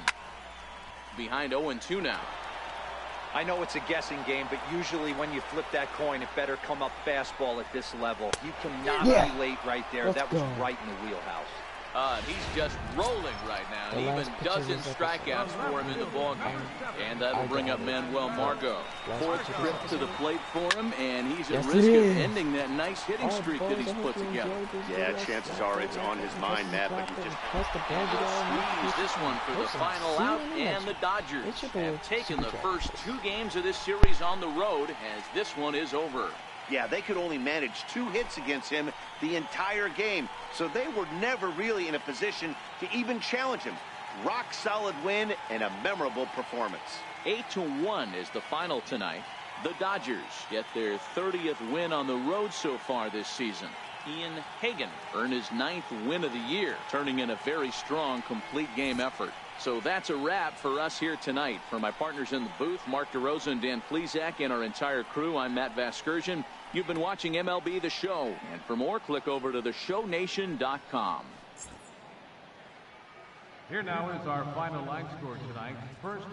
Behind 0-2 now. I know it's a guessing game, but usually when you flip that coin, it better come up fastball at this level. You cannot be late right there. That was right in the wheelhouse. He's just rolling right now. Even dozen strikeouts for him in the ballgame. And that'll bring up Manuel Margot. Fourth trip to the plate for him, and he's at risk of ending that nice hitting streak that he's put together. Yeah, chances are it's on his mind, Matt, but he just squeeze this one for the final out, and the Dodgers have taken the first 2 games of this series on the road as this one is over. Yeah, they could only manage 2 hits against him the entire game, so they were never really in a position to even challenge him. Rock solid win and a memorable performance. 8-1 is the final tonight. The Dodgers get their 30th win on the road so far this season. Ian Hagan earned his 9th win of the year, turning in a very strong complete game effort. So that's a wrap for us here tonight. For my partners in the booth, Mark DeRosa and Dan Plesac, and our entire crew, I'm Matt Vasgersian. You've been watching MLB The Show. And for more, click over to theshownation.com. Here now is our final line score tonight. First.